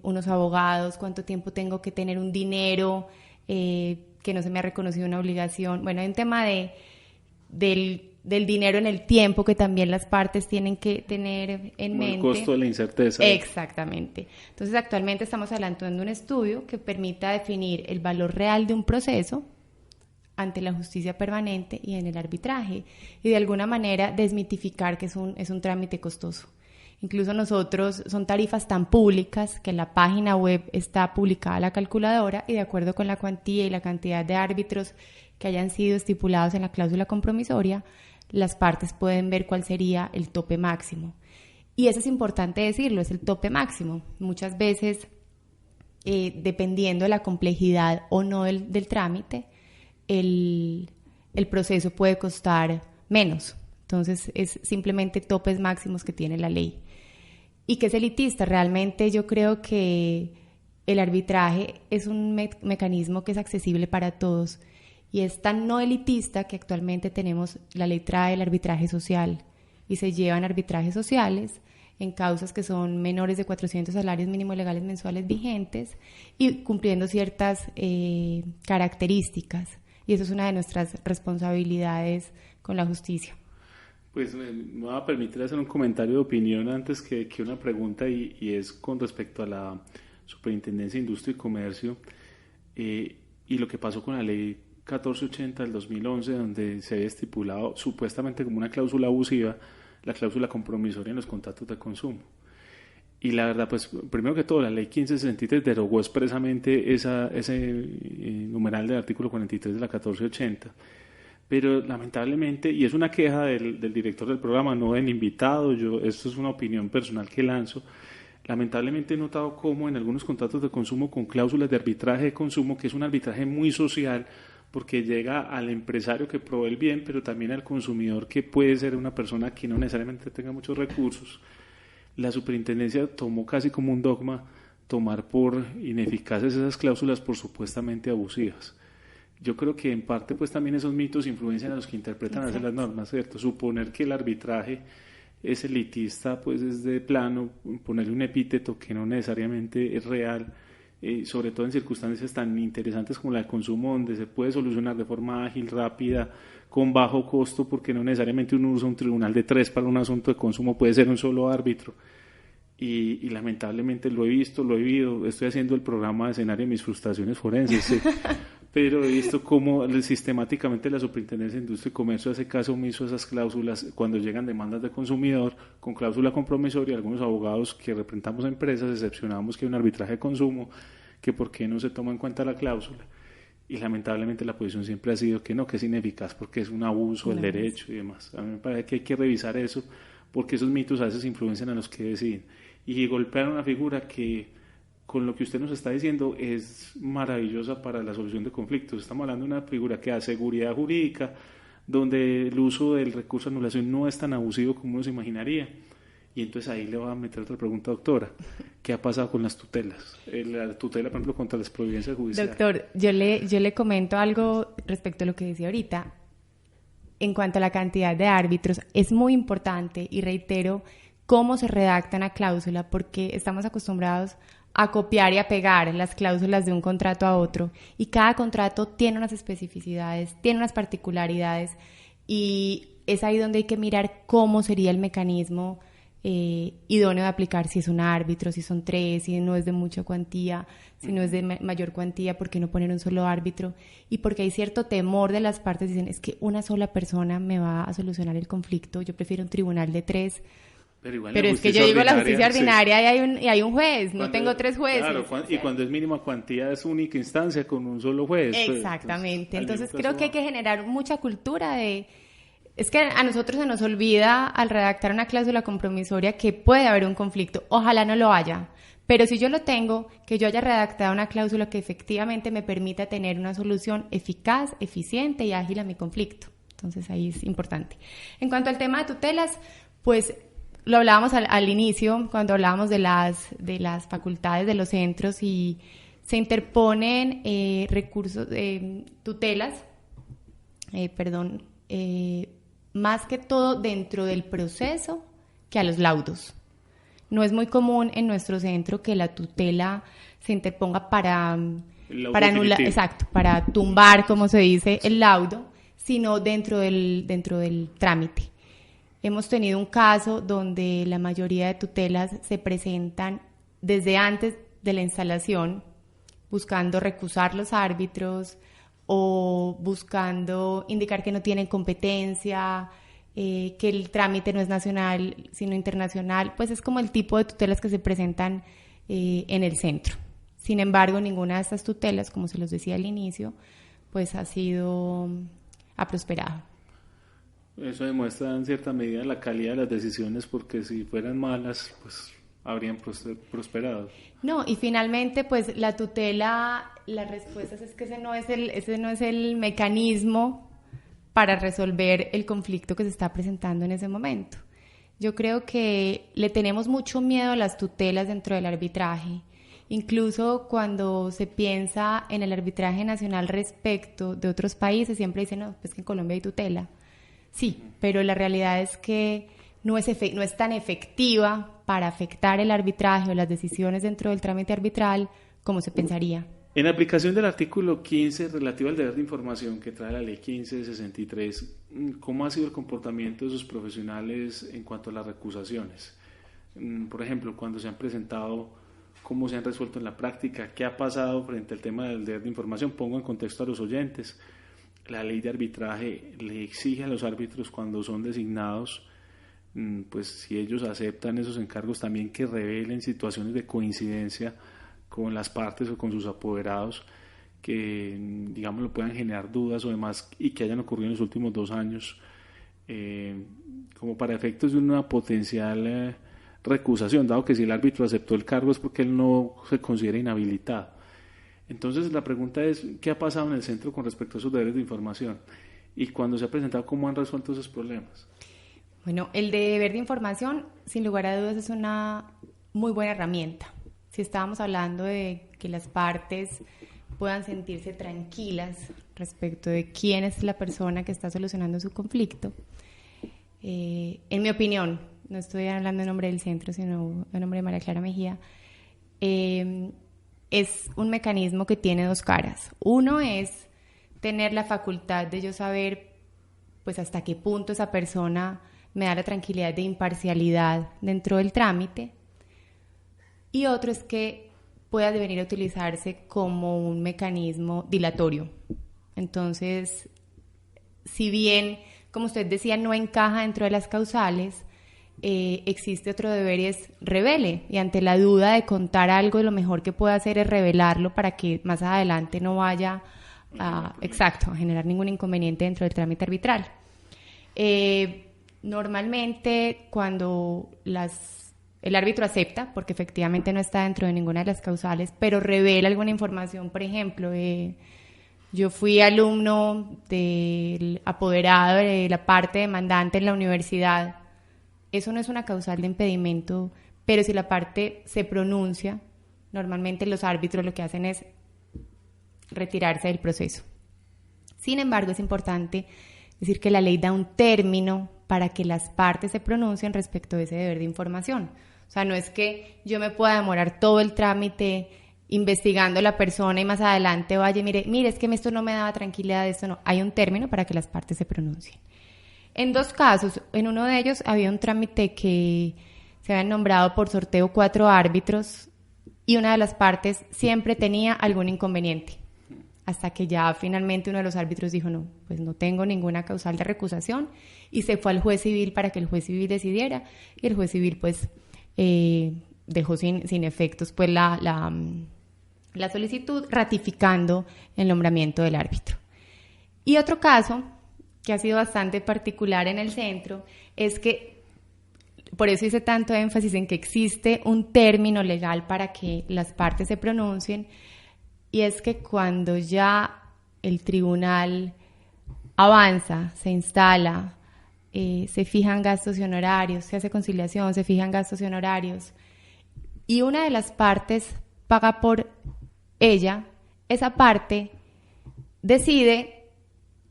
unos abogados? ¿Cuánto tiempo tengo que tener un dinero que no se me ha reconocido una obligación? Bueno, hay un tema del dinero en el tiempo que también las partes tienen que tener en mente.
El costo de la incerteza.
Exactamente. Entonces, actualmente estamos hablando de un estudio que permita definir el valor real de un proceso ante la justicia permanente y en el arbitraje, y de alguna manera desmitificar que es un trámite costoso. Incluso nosotros, son tarifas tan públicas que en la página web está publicada la calculadora, y de acuerdo con la cuantía y la cantidad de árbitros que hayan sido estipulados en la cláusula compromisoria, las partes pueden ver cuál sería el tope máximo. Y eso es importante decirlo, es el tope máximo. Muchas veces, dependiendo de la complejidad o no del trámite, el proceso puede costar menos. Entonces, es simplemente topes máximos que tiene la ley. ¿Y qué es elitista? Realmente yo creo que el arbitraje es un mecanismo que es accesible para todos. Y es tan no elitista que actualmente la ley trae el arbitraje social y se llevan arbitrajes sociales en causas que son menores de 400 salarios mínimos legales mensuales vigentes y cumpliendo ciertas características. Y eso es una de nuestras responsabilidades con la justicia.
Pues me va a permitir hacer un comentario de opinión antes que una pregunta, y es con respecto a la Superintendencia de Industria y Comercio y lo que pasó con la ley 1480 del 2011, donde se había estipulado supuestamente como una cláusula abusiva la cláusula compromisoria en los contratos de consumo. Y la verdad, pues primero que todo, la ley 1563 derogó expresamente ese numeral del artículo 43 de la 1480. Pero lamentablemente, y es una queja del director del programa, no del invitado, esto es una opinión personal que lanzo, lamentablemente he notado cómo en algunos contratos de consumo con cláusulas de arbitraje de consumo, que es un arbitraje muy social, porque llega al empresario que provee el bien, pero también al consumidor, que puede ser una persona que no necesariamente tenga muchos recursos, la superintendencia tomó casi como un dogma tomar por ineficaces esas cláusulas por supuestamente abusivas. Yo creo que en parte pues también esos mitos influencian a los que interpretan a veces las normas, ¿cierto? Suponer que el arbitraje es elitista, pues es de plano ponerle un epíteto que no necesariamente es real, sobre todo en circunstancias tan interesantes como la del consumo, donde se puede solucionar de forma ágil, rápida, con bajo costo, porque no necesariamente uno usa un tribunal de 3 para un asunto de consumo, puede ser un solo árbitro. Y lamentablemente lo he visto, lo he vivido, estoy haciendo el programa de escenario de mis frustraciones forenses, ¿sí? Pero he visto cómo sistemáticamente la Superintendencia de Industria y Comercio hace caso omiso a esas cláusulas cuando llegan demandas de consumidor con cláusula compromisoria. Algunos abogados que representamos a empresas excepcionamos que hay un arbitraje de consumo, que por qué no se toma en cuenta la cláusula, y lamentablemente la posición siempre ha sido que no, que es ineficaz porque es un abuso del derecho y demás. A mí me parece que hay que revisar eso, porque esos mitos a veces influencian a los que deciden y golpear una figura que, con lo que usted nos está diciendo, es maravillosa para la solución de conflictos. Estamos hablando de una figura que da seguridad jurídica, donde el uso del recurso de anulación no es tan abusivo como uno se imaginaría. Y entonces ahí le voy a meter otra pregunta, doctora. ¿Qué ha pasado con las tutelas? La tutela, por ejemplo, contra las providencias judiciales.
Doctor, yo le comento algo respecto a lo que decía ahorita. En cuanto a la cantidad de árbitros, es muy importante, y reitero, cómo se redacta una cláusula, porque estamos acostumbrados a copiar y a pegar las cláusulas de un contrato a otro, y cada contrato tiene unas especificidades, tiene unas particularidades, y es ahí donde hay que mirar cómo sería el mecanismo idóneo de aplicar, si es un árbitro, si son 3, si no es de mucha cuantía, si no es de mayor cuantía, ¿por qué no poner un solo árbitro? Y porque hay cierto temor de las partes, dicen, es que una sola persona me va a solucionar el conflicto, yo prefiero un tribunal de 3. Pero es que yo digo la justicia ordinaria, sí, y hay un juez, no tengo 3 jueces. Claro,
y cuando es mínima cuantía es única instancia con un solo juez.
Exactamente, entonces creo que hay que generar mucha cultura de Es que a nosotros se nos olvida al redactar una cláusula compromisoria que puede haber un conflicto. Ojalá no lo haya. Pero si yo lo tengo, que yo haya redactado una cláusula que efectivamente me permita tener una solución eficaz, eficiente y ágil a mi conflicto. Entonces ahí es importante. En cuanto al tema de tutelas, pues lo hablábamos al inicio, cuando hablábamos de las facultades de los centros, y se interponen recursos, tutelas, más que todo dentro del proceso que a los laudos. No es muy común en nuestro centro que la tutela se interponga para anular, exacto, para tumbar, como se dice, el laudo, sino dentro del trámite. Hemos tenido un caso donde la mayoría de tutelas se presentan desde antes de la instalación, buscando recusar los árbitros o buscando indicar que no tienen competencia, que el trámite no es nacional sino internacional. Pues es como el tipo de tutelas que se presentan en el centro. Sin embargo, ninguna de estas tutelas, como se los decía al inicio, pues ha prosperado.
Eso demuestra en cierta medida la calidad de las decisiones, porque si fueran malas, pues habrían prosperado.
No, y finalmente, pues la tutela, la respuesta es que ese no es el mecanismo para resolver el conflicto que se está presentando en ese momento. Yo creo que le tenemos mucho miedo a las tutelas dentro del arbitraje. Incluso cuando se piensa en el arbitraje nacional respecto de otros países, siempre dicen, no, pues que en Colombia hay tutela. Sí, pero la realidad es que no es tan efectiva para afectar el arbitraje o las decisiones dentro del trámite arbitral como se pensaría.
En aplicación del artículo 15 relativo al deber de información que trae la ley 1563, ¿cómo ha sido el comportamiento de sus profesionales en cuanto a las recusaciones? Por ejemplo, cuando se han presentado, ¿cómo se han resuelto en la práctica? ¿Qué ha pasado frente al tema del deber de información? Pongo en contexto a los oyentes. La ley de arbitraje le exige a los árbitros, cuando son designados, pues si ellos aceptan esos encargos, también que revelen situaciones de coincidencia con las partes o con sus apoderados que, digamos, lo puedan generar dudas o demás, y que hayan ocurrido en los últimos 2 años, como para efectos de una potencial recusación, dado que si el árbitro aceptó el cargo es porque él no se considera inhabilitado. Entonces la pregunta es, ¿qué ha pasado en el centro con respecto a esos deberes de información? Y cuando se ha presentado, ¿cómo han resuelto esos problemas?
Bueno, el deber de información, sin lugar a dudas, es una muy buena herramienta. Si estábamos hablando de que las partes puedan sentirse tranquilas respecto de quién es la persona que está solucionando su conflicto, en mi opinión, no estoy hablando en nombre del centro, sino en nombre de María Clara Mejía, es un mecanismo que tiene 2 caras. Uno es tener la facultad de yo saber pues hasta qué punto esa persona me da la tranquilidad de imparcialidad dentro del trámite, y otro es que pueda venir a utilizarse como un mecanismo dilatorio. Entonces, si bien, como usted decía, no encaja dentro de las causales, existe otro deber, y es revele, y ante la duda de contar algo, lo mejor que puede hacer es revelarlo para que más adelante no vaya a generar ningún inconveniente dentro del trámite arbitral. Normalmente cuando el árbitro acepta, porque efectivamente no está dentro de ninguna de las causales, pero revela alguna información, por ejemplo, yo fui alumno del apoderado de la parte demandante en la universidad. Eso no es una causal de impedimento, pero si la parte se pronuncia, normalmente los árbitros lo que hacen es retirarse del proceso. Sin embargo, es importante decir que la ley da un término para que las partes se pronuncien respecto de ese deber de información. O sea, no es que yo me pueda demorar todo el trámite investigando a la persona y más adelante vaya, mire, es que esto no me daba tranquilidad, esto no. Hay un término para que las partes se pronuncien. En 2 casos, en uno de ellos había un trámite que se había nombrado por sorteo 4 árbitros y una de las partes siempre tenía algún inconveniente, hasta que ya finalmente uno de los árbitros dijo, no, pues no tengo ninguna causal de recusación, y se fue al juez civil para que el juez civil decidiera, y el juez civil pues dejó sin efectos pues la solicitud, ratificando el nombramiento del árbitro. Y otro caso que ha sido bastante particular en el centro es que, por eso hice tanto énfasis en que existe un término legal para que las partes se pronuncien, y es que cuando ya el tribunal avanza, se instala, se fijan gastos y honorarios, se hace conciliación, se fijan gastos y honorarios, y una de las partes paga por ella, esa parte decide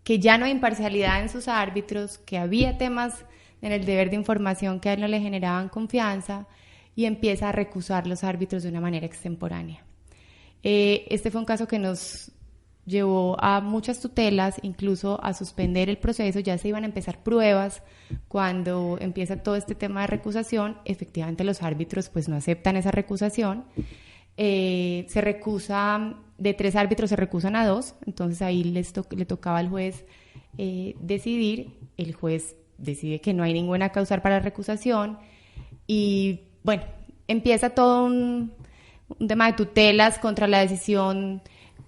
que ya no hay imparcialidad en sus árbitros, que había temas en el deber de información que a él no le generaban confianza, y empieza a recusar los árbitros de una manera extemporánea. Este fue un caso que nos llevó a muchas tutelas, incluso a suspender el proceso. Ya se iban a empezar pruebas cuando empieza todo este tema de recusación. Efectivamente los árbitros pues no aceptan esa recusación. Se recusa, de 3 árbitros se recusan a 2, entonces ahí le tocaba al juez decidir. El juez decide que no hay ninguna causal para la recusación y bueno, empieza todo un tema de tutelas contra la decisión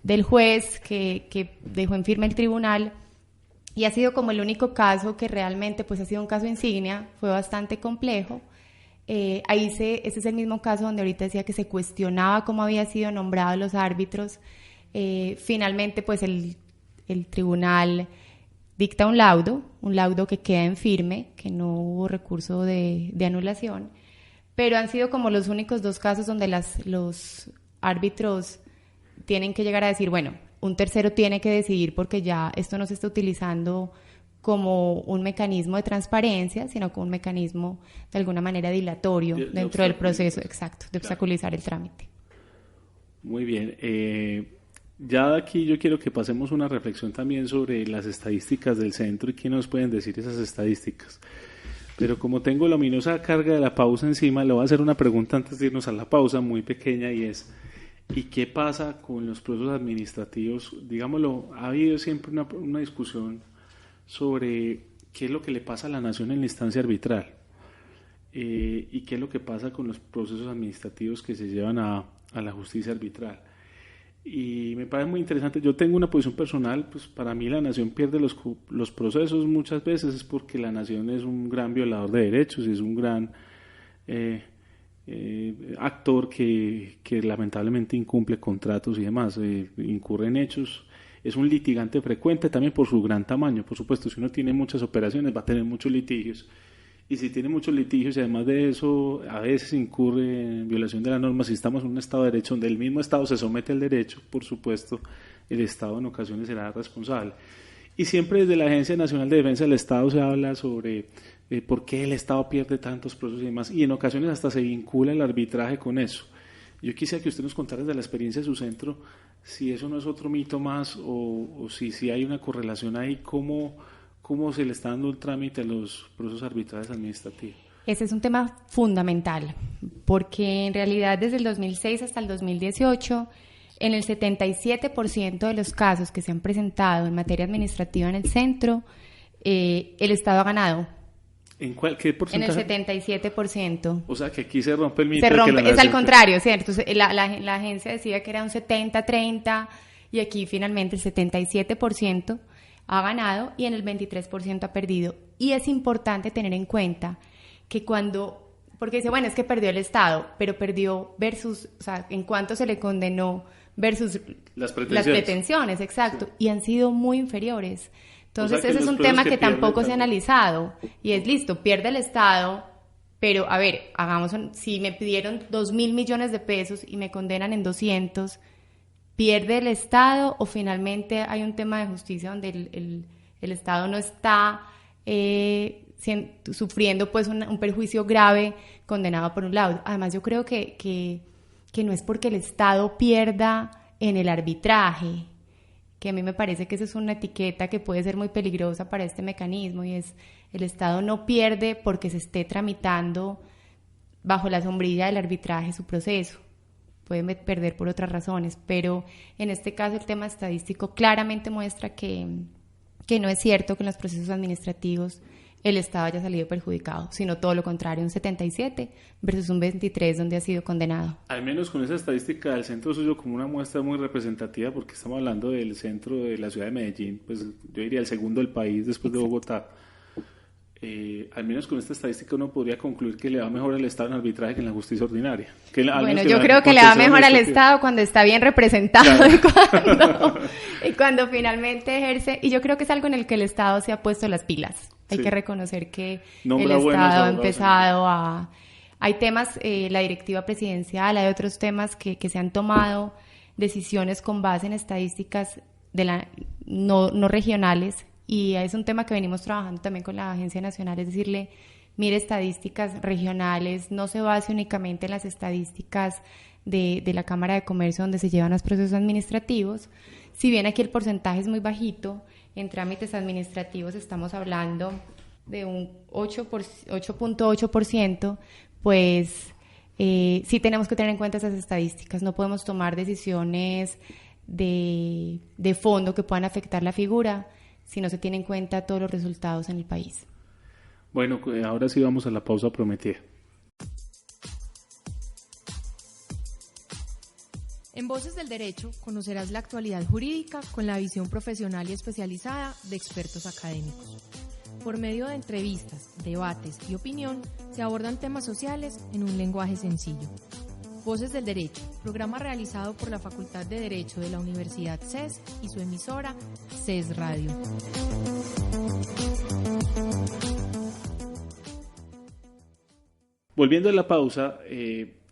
del juez que dejó en firme el tribunal, y ha sido como el único caso que realmente pues ha sido un caso insignia, fue bastante complejo. Ese es el mismo caso donde ahorita decía que se cuestionaba cómo había sido nombrados los árbitros. Finalmente pues el tribunal dicta un laudo que queda en firme, que no hubo recurso de anulación, pero han sido como los únicos 2 casos donde los árbitros tienen que llegar a decir, bueno, un tercero tiene que decidir porque ya esto no se está utilizando como un mecanismo de transparencia, sino como un mecanismo de alguna manera dilatorio dentro del proceso, exacto, de obstaculizar el trámite.
Muy bien. Ya de aquí yo quiero que pasemos una reflexión también sobre las estadísticas del centro y qué nos pueden decir esas estadísticas. Pero como tengo la ominosa carga de la pausa encima, le voy a hacer una pregunta antes de irnos a la pausa, muy pequeña, y es: ¿y qué pasa con los procesos administrativos? Digámoslo, ha habido siempre una discusión sobre qué es lo que le pasa a la nación en la instancia arbitral y qué es lo que pasa con los procesos administrativos que se llevan a la justicia arbitral. Y me parece muy interesante. Yo tengo una posición personal, pues para mí la nación pierde los procesos muchas veces es porque la nación es un gran violador de derechos y es un gran actor que lamentablemente incumple contratos y demás, incurre en hechos, es un litigante frecuente también por su gran tamaño. Por supuesto, si uno tiene muchas operaciones va a tener muchos litigios, y si tiene muchos litigios y además de eso a veces incurre en violación de la norma. Si estamos en un Estado de Derecho donde el mismo Estado se somete al derecho, por supuesto el Estado en ocasiones será responsable. Y siempre desde la Agencia Nacional de Defensa del Estado se habla sobre por qué el Estado pierde tantos procesos y demás, y en ocasiones hasta se vincula el arbitraje con eso. Yo quisiera que usted nos contara desde la experiencia de su centro si eso no es otro mito más o si hay una correlación ahí, cómo se le está dando el trámite a los procesos arbitrales administrativos.
Ese es un tema fundamental, porque en realidad desde el 2006 hasta el 2018, en el 77% de los casos que se han presentado en materia administrativa en el centro, el Estado ha ganado.
¿En qué porcentaje?
En el 77%.
O sea que aquí se rompe el mito.
Es al contrario, ¿cierto? La agencia decía que era un 70-30 y aquí finalmente el 77% ha ganado y en el 23% ha perdido. Y es importante tener en cuenta que porque dice, bueno, es que perdió el Estado, pero perdió versus, o sea, en cuánto se le condenó versus las pretensiones, exacto, sí. Y han sido muy inferiores. Entonces, ese es un tema que tampoco se ha analizado, y es listo, pierde el Estado, pero a ver, si me pidieron 2.000 millones de pesos y me condenan en 200, ¿pierde el Estado o finalmente hay un tema de justicia donde el Estado no está sufriendo pues un perjuicio grave condenado por un lado? Además, yo creo que no es porque el Estado pierda en el arbitraje, que a mí me parece que esa es una etiqueta que puede ser muy peligrosa para este mecanismo, y es: el Estado no pierde porque se esté tramitando bajo la sombrilla del arbitraje su proceso. Pueden perder por otras razones, pero en este caso el tema estadístico claramente muestra que no es cierto que en los procesos administrativos el Estado haya salido perjudicado, sino todo lo contrario, un 77 versus un 23 donde ha sido condenado.
Al menos con esa estadística del centro suyo como una muestra muy representativa, porque estamos hablando del centro de la ciudad de Medellín, pues yo diría el segundo del país después de Bogotá. Al menos con esta estadística uno podría concluir que le va mejor al Estado en arbitraje que en la justicia ordinaria.
Bueno, yo creo que le va mejor al Estado cuando está bien representado, claro. y cuando finalmente ejerce, y yo creo que es algo en el que el Estado se ha puesto las pilas. Hay que reconocer que el Estado ha empezado a... Hay temas, la directiva presidencial, hay otros temas que se han tomado decisiones con base en estadísticas no regionales, y es un tema que venimos trabajando también con la Agencia Nacional, es decirle, mire, estadísticas regionales, no se base únicamente en las estadísticas de la Cámara de Comercio donde se llevan los procesos administrativos. Si bien aquí el porcentaje es muy bajito, en trámites administrativos estamos hablando de un 8.8%, pues sí tenemos que tener en cuenta esas estadísticas, no podemos tomar decisiones de fondo que puedan afectar la figura si no se tienen en cuenta todos los resultados en el país.
Bueno, ahora sí vamos a la pausa prometida.
En Voces del Derecho conocerás la actualidad jurídica con la visión profesional y especializada de expertos académicos. Por medio de entrevistas, debates y opinión, se abordan temas sociales en un lenguaje sencillo. Voces del Derecho, programa realizado por la Facultad de Derecho de la Universidad CES y su emisora CES Radio.
Volviendo a la pausa,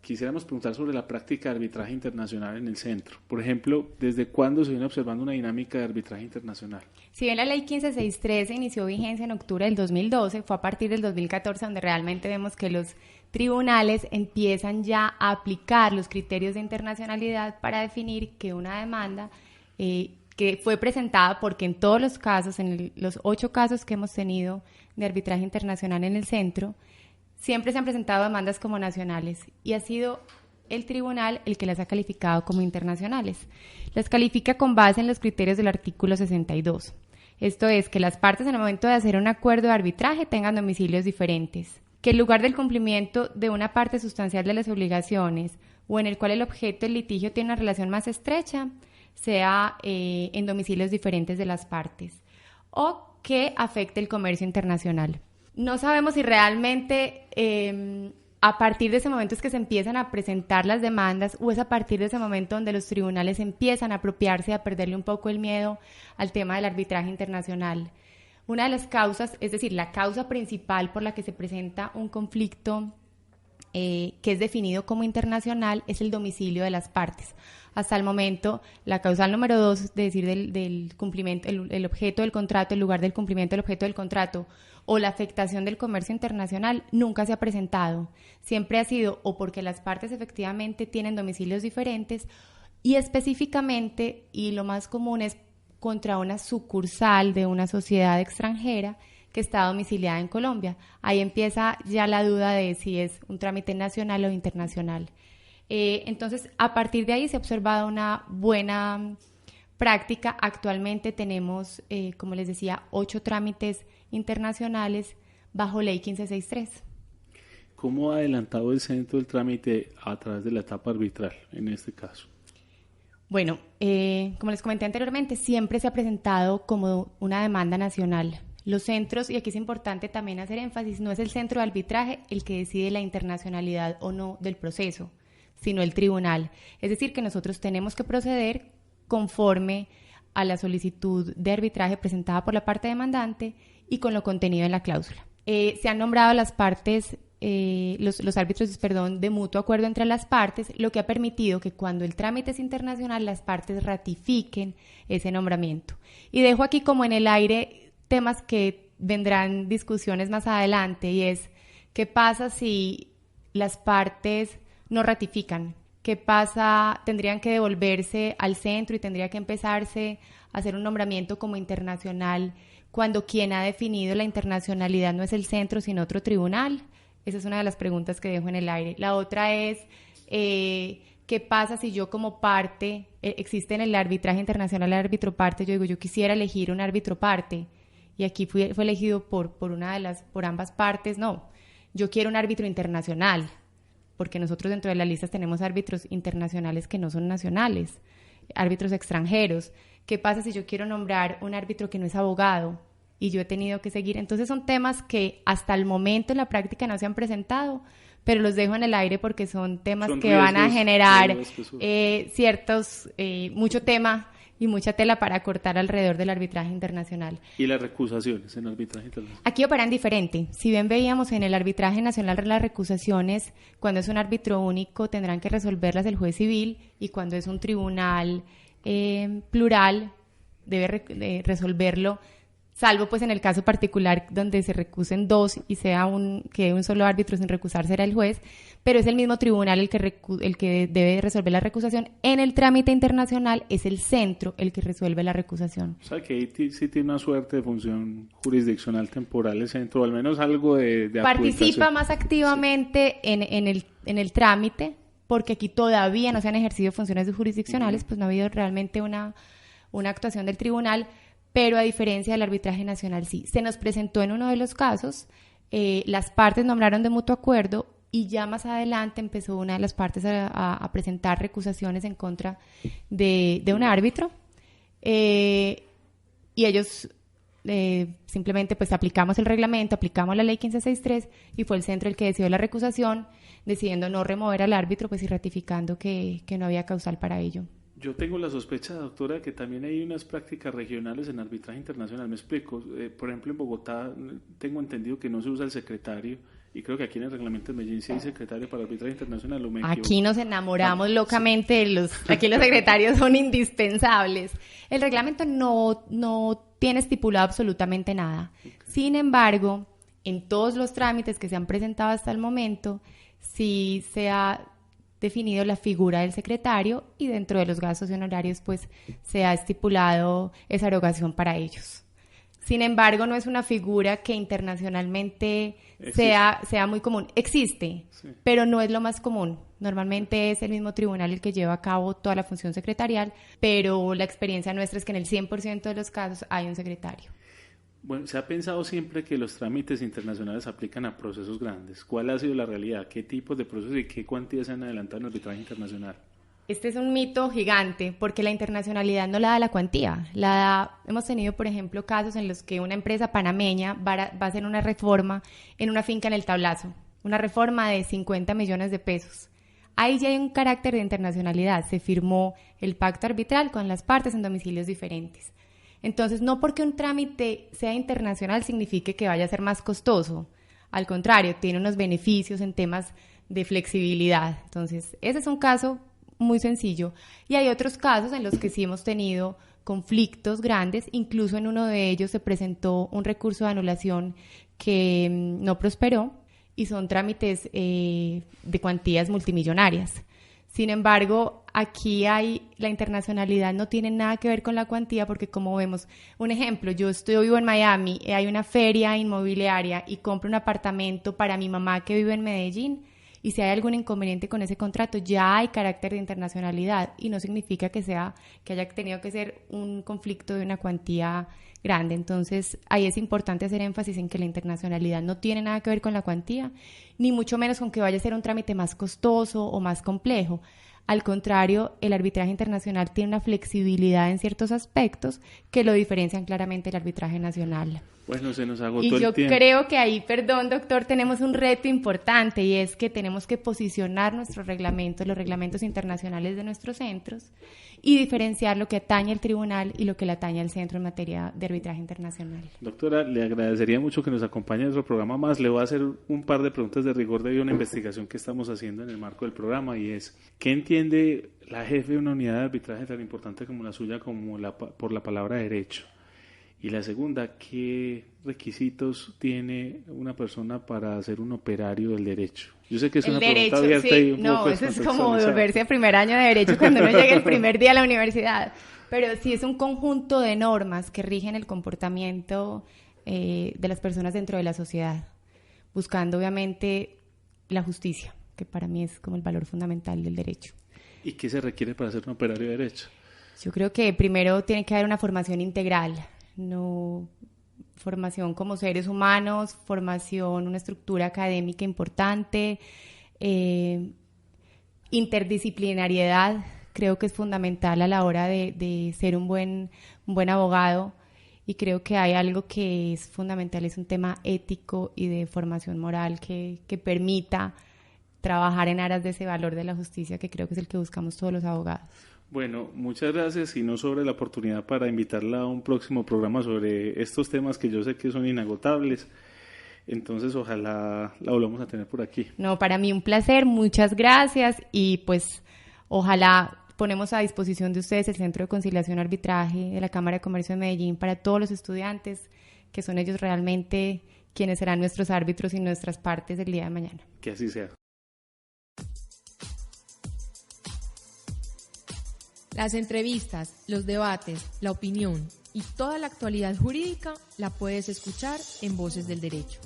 quisiéramos preguntar sobre la práctica de arbitraje internacional en el centro. Por ejemplo, ¿desde cuándo se viene observando una dinámica de arbitraje internacional?
Si bien la ley 15613 inició vigencia en octubre del 2012, fue a partir del 2014 donde realmente vemos que los tribunales empiezan ya a aplicar los criterios de internacionalidad para definir que una demanda que fue presentada, porque en todos los casos, en los 8 casos que hemos tenido de arbitraje internacional en el centro, siempre se han presentado demandas como nacionales y ha sido el tribunal el que las ha calificado como internacionales. Las califica con base en los criterios del artículo 62. Esto es, que las partes en el momento de hacer un acuerdo de arbitraje tengan domicilios diferentes, que el lugar del cumplimiento de una parte sustancial de las obligaciones o en el cual el objeto del litigio tiene una relación más estrecha sea en domicilios diferentes de las partes, o que afecte el comercio internacional. No sabemos si realmente a partir de ese momento es que se empiezan a presentar las demandas, o es a partir de ese momento donde los tribunales empiezan a apropiarse, a perderle un poco el miedo al tema del arbitraje internacional. Una de las causas, es decir, la causa principal por la que se presenta un conflicto que es definido como internacional, es el domicilio de las partes. Hasta el momento, la causal número 2, es decir, del cumplimiento, el objeto del contrato, el lugar del cumplimiento del objeto del contrato, o la afectación del comercio internacional, nunca se ha presentado. Siempre ha sido o porque las partes efectivamente tienen domicilios diferentes, y específicamente, y lo más común, es contra una sucursal de una sociedad extranjera que está domiciliada en Colombia. Ahí empieza ya la duda de si es un trámite nacional o internacional. Entonces, a partir de ahí se ha observado una buena práctica. Actualmente tenemos, como les decía, 8 trámites internacionales bajo ley 15613.
¿Cómo ha adelantado el centro el trámite a través de la etapa arbitral en este caso?
Bueno, como les comenté anteriormente, siempre se ha presentado como una demanda nacional. Los centros, y aquí es importante también hacer énfasis, no es el centro de arbitraje el que decide la internacionalidad o no del proceso, sino el tribunal. Es decir, que nosotros tenemos que proceder conforme a la solicitud de arbitraje presentada por la parte demandante y con lo contenido en la cláusula. Se han nombrado las partes, los árbitros, de mutuo acuerdo entre las partes, lo que ha permitido que cuando el trámite es internacional las partes ratifiquen ese nombramiento. Y dejo aquí como en el aire temas que vendrán discusiones más adelante, y es ¿qué pasa si las partes no ratifican? ¿Qué pasa? Tendrían que devolverse al centro y tendría que empezarse a hacer un nombramiento como internacional cuando quien ha definido la internacionalidad no es el centro sino otro tribunal. Esa es una de las preguntas que dejo en el aire. La otra es ¿qué pasa si yo como parte, existe en el arbitraje internacional el árbitro parte, yo digo yo quisiera elegir un árbitro parte y aquí fue elegido por ambas partes. No, yo quiero un árbitro internacional, porque nosotros dentro de las listas tenemos árbitros internacionales que no son nacionales, árbitros extranjeros. ¿Qué pasa si yo quiero nombrar un árbitro que no es abogado y yo he tenido que seguir? Entonces son temas que hasta el momento en la práctica no se han presentado, pero los dejo en el aire porque son temas que van a generar mucho tema y mucha tela para cortar alrededor del arbitraje internacional.
¿Y las recusaciones en arbitraje internacional?
Aquí operan diferente. Si bien veíamos en el arbitraje nacional las recusaciones, cuando es un árbitro único tendrán que resolverlas el juez civil, y cuando es un tribunal plural debe resolverlo, salvo pues en el caso particular donde se recusen dos y quede un solo árbitro sin recusar, será el juez, pero es el mismo tribunal el que debe resolver la recusación. En el trámite internacional es el centro el que resuelve la recusación.
O sea que ahí sí tiene una suerte de función jurisdiccional temporal el centro, o al menos algo de
participa más activamente en el trámite, porque aquí todavía no se han ejercido funciones jurisdiccionales, pues no ha habido realmente una actuación del tribunal. Pero a diferencia del arbitraje nacional, sí. Se nos presentó en uno de los casos, las partes nombraron de mutuo acuerdo, y ya más adelante empezó una de las partes a presentar recusaciones en contra de un árbitro, y ellos simplemente pues aplicamos el reglamento, aplicamos la ley 1563, y fue el centro el que decidió la recusación, decidiendo no remover al árbitro, pues y ratificando que no había causal para ello.
Yo tengo la sospecha, doctora, que también hay unas prácticas regionales en arbitraje internacional. Me explico. Por ejemplo, en Bogotá tengo entendido que no se usa el secretario, y creo que aquí en el reglamento de Medellín sí hay secretario para arbitraje internacional. ¿O me equivoco?
Aquí nos enamoramos locamente aquí los secretarios son indispensables. El reglamento no tiene estipulado absolutamente nada. Okay. Sin embargo, en todos los trámites que se han presentado hasta el momento, sí se ha definido la figura del secretario, y dentro de los gastos y honorarios pues se ha estipulado esa erogación para ellos. Sin embargo, no es una figura que internacionalmente sea muy común. Existe, sí, pero no es lo más común. Normalmente es el mismo tribunal el que lleva a cabo toda la función secretarial, pero la experiencia nuestra es que en el 100% de los casos hay un secretario.
Bueno, se ha pensado siempre que los trámites internacionales aplican a procesos grandes. ¿Cuál ha sido la realidad? ¿Qué tipos de procesos y qué cuantías se han adelantado en el arbitraje internacional?
Este es un mito gigante, porque la internacionalidad no la da la cuantía. Hemos tenido, por ejemplo, casos en los que una empresa panameña va a hacer una reforma en una finca en el Tablazo, una reforma de 50 millones de pesos. Ahí ya hay un carácter de internacionalidad. Se firmó el pacto arbitral con las partes en domicilios diferentes. Entonces, no porque un trámite sea internacional signifique que vaya a ser más costoso. Al contrario, tiene unos beneficios en temas de flexibilidad. Entonces, ese es un caso muy sencillo. Y hay otros casos en los que sí hemos tenido conflictos grandes. Incluso en uno de ellos se presentó un recurso de anulación que no prosperó, y son trámites de cuantías multimillonarias. Sin embargo, aquí la internacionalidad no tiene nada que ver con la cuantía, porque como vemos, un ejemplo, yo vivo en Miami, hay una feria inmobiliaria y compro un apartamento para mi mamá que vive en Medellín, y si hay algún inconveniente con ese contrato, ya hay carácter de internacionalidad, y no significa que haya tenido que ser un conflicto de una cuantía grande. Entonces, ahí es importante hacer énfasis en que la internacionalidad no tiene nada que ver con la cuantía, ni mucho menos con que vaya a ser un trámite más costoso o más complejo. Al contrario, el arbitraje internacional tiene una flexibilidad en ciertos aspectos que lo diferencian claramente del arbitraje nacional.
Bueno, se nos agotó
el tiempo. Y yo creo que ahí, perdón, doctor, tenemos un reto importante, y es que tenemos que posicionar nuestros reglamentos, los reglamentos internacionales de nuestros centros, y diferenciar lo que atañe al tribunal y lo que le atañe al centro en materia de arbitraje internacional.
Doctora, le agradecería mucho que nos acompañe en otro programa más. Le voy a hacer un par de preguntas de rigor debido a una investigación que estamos haciendo en el marco del programa, y es, ¿qué entiende la jefe de una unidad de arbitraje tan importante como la suya por la palabra derecho? Y la segunda, ¿qué requisitos tiene una persona para ser un operario del derecho? Yo sé que es una pregunta abierta, sí, y un poco
eso es como volverse a primer año de derecho cuando uno llega el primer día a la universidad. Pero sí es un conjunto de normas que rigen el comportamiento de las personas dentro de la sociedad, buscando obviamente la justicia, que para mí es como el valor fundamental del derecho.
¿Y qué se requiere para ser un operario de derecho?
Yo creo que primero tiene que haber una formación integral. No, formación como seres humanos, formación, una estructura académica importante, interdisciplinariedad, creo que es fundamental a la hora de ser un buen abogado, y creo que hay algo que es fundamental, es un tema ético y de formación moral que permita trabajar en aras de ese valor de la justicia, que creo que es el que buscamos todos los abogados.
Bueno, muchas gracias, y no sobre la oportunidad para invitarla a un próximo programa sobre estos temas que yo sé que son inagotables. Entonces, ojalá la volvamos a tener por aquí.
No, para mí un placer, muchas gracias, y pues ojalá ponemos a disposición de ustedes el Centro de Conciliación y Arbitraje de la Cámara de Comercio de Medellín para todos los estudiantes, que son ellos realmente quienes serán nuestros árbitros y nuestras partes el día de mañana.
Que así sea.
Las entrevistas, los debates, la opinión y toda la actualidad jurídica la puedes escuchar en Voces del Derecho.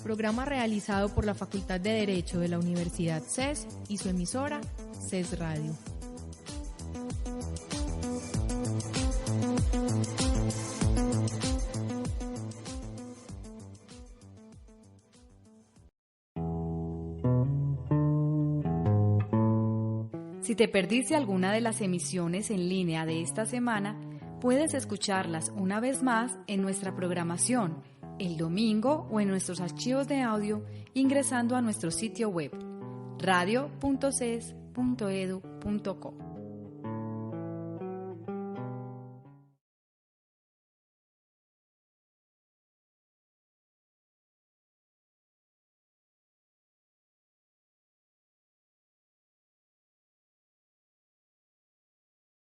Programa realizado por la Facultad de Derecho de la Universidad CES y su emisora CES Radio.
Si te perdiste alguna de las emisiones en línea de esta semana, puedes escucharlas una vez más en nuestra programación, el domingo, o en nuestros archivos de audio ingresando a nuestro sitio web radio.ces.edu.co.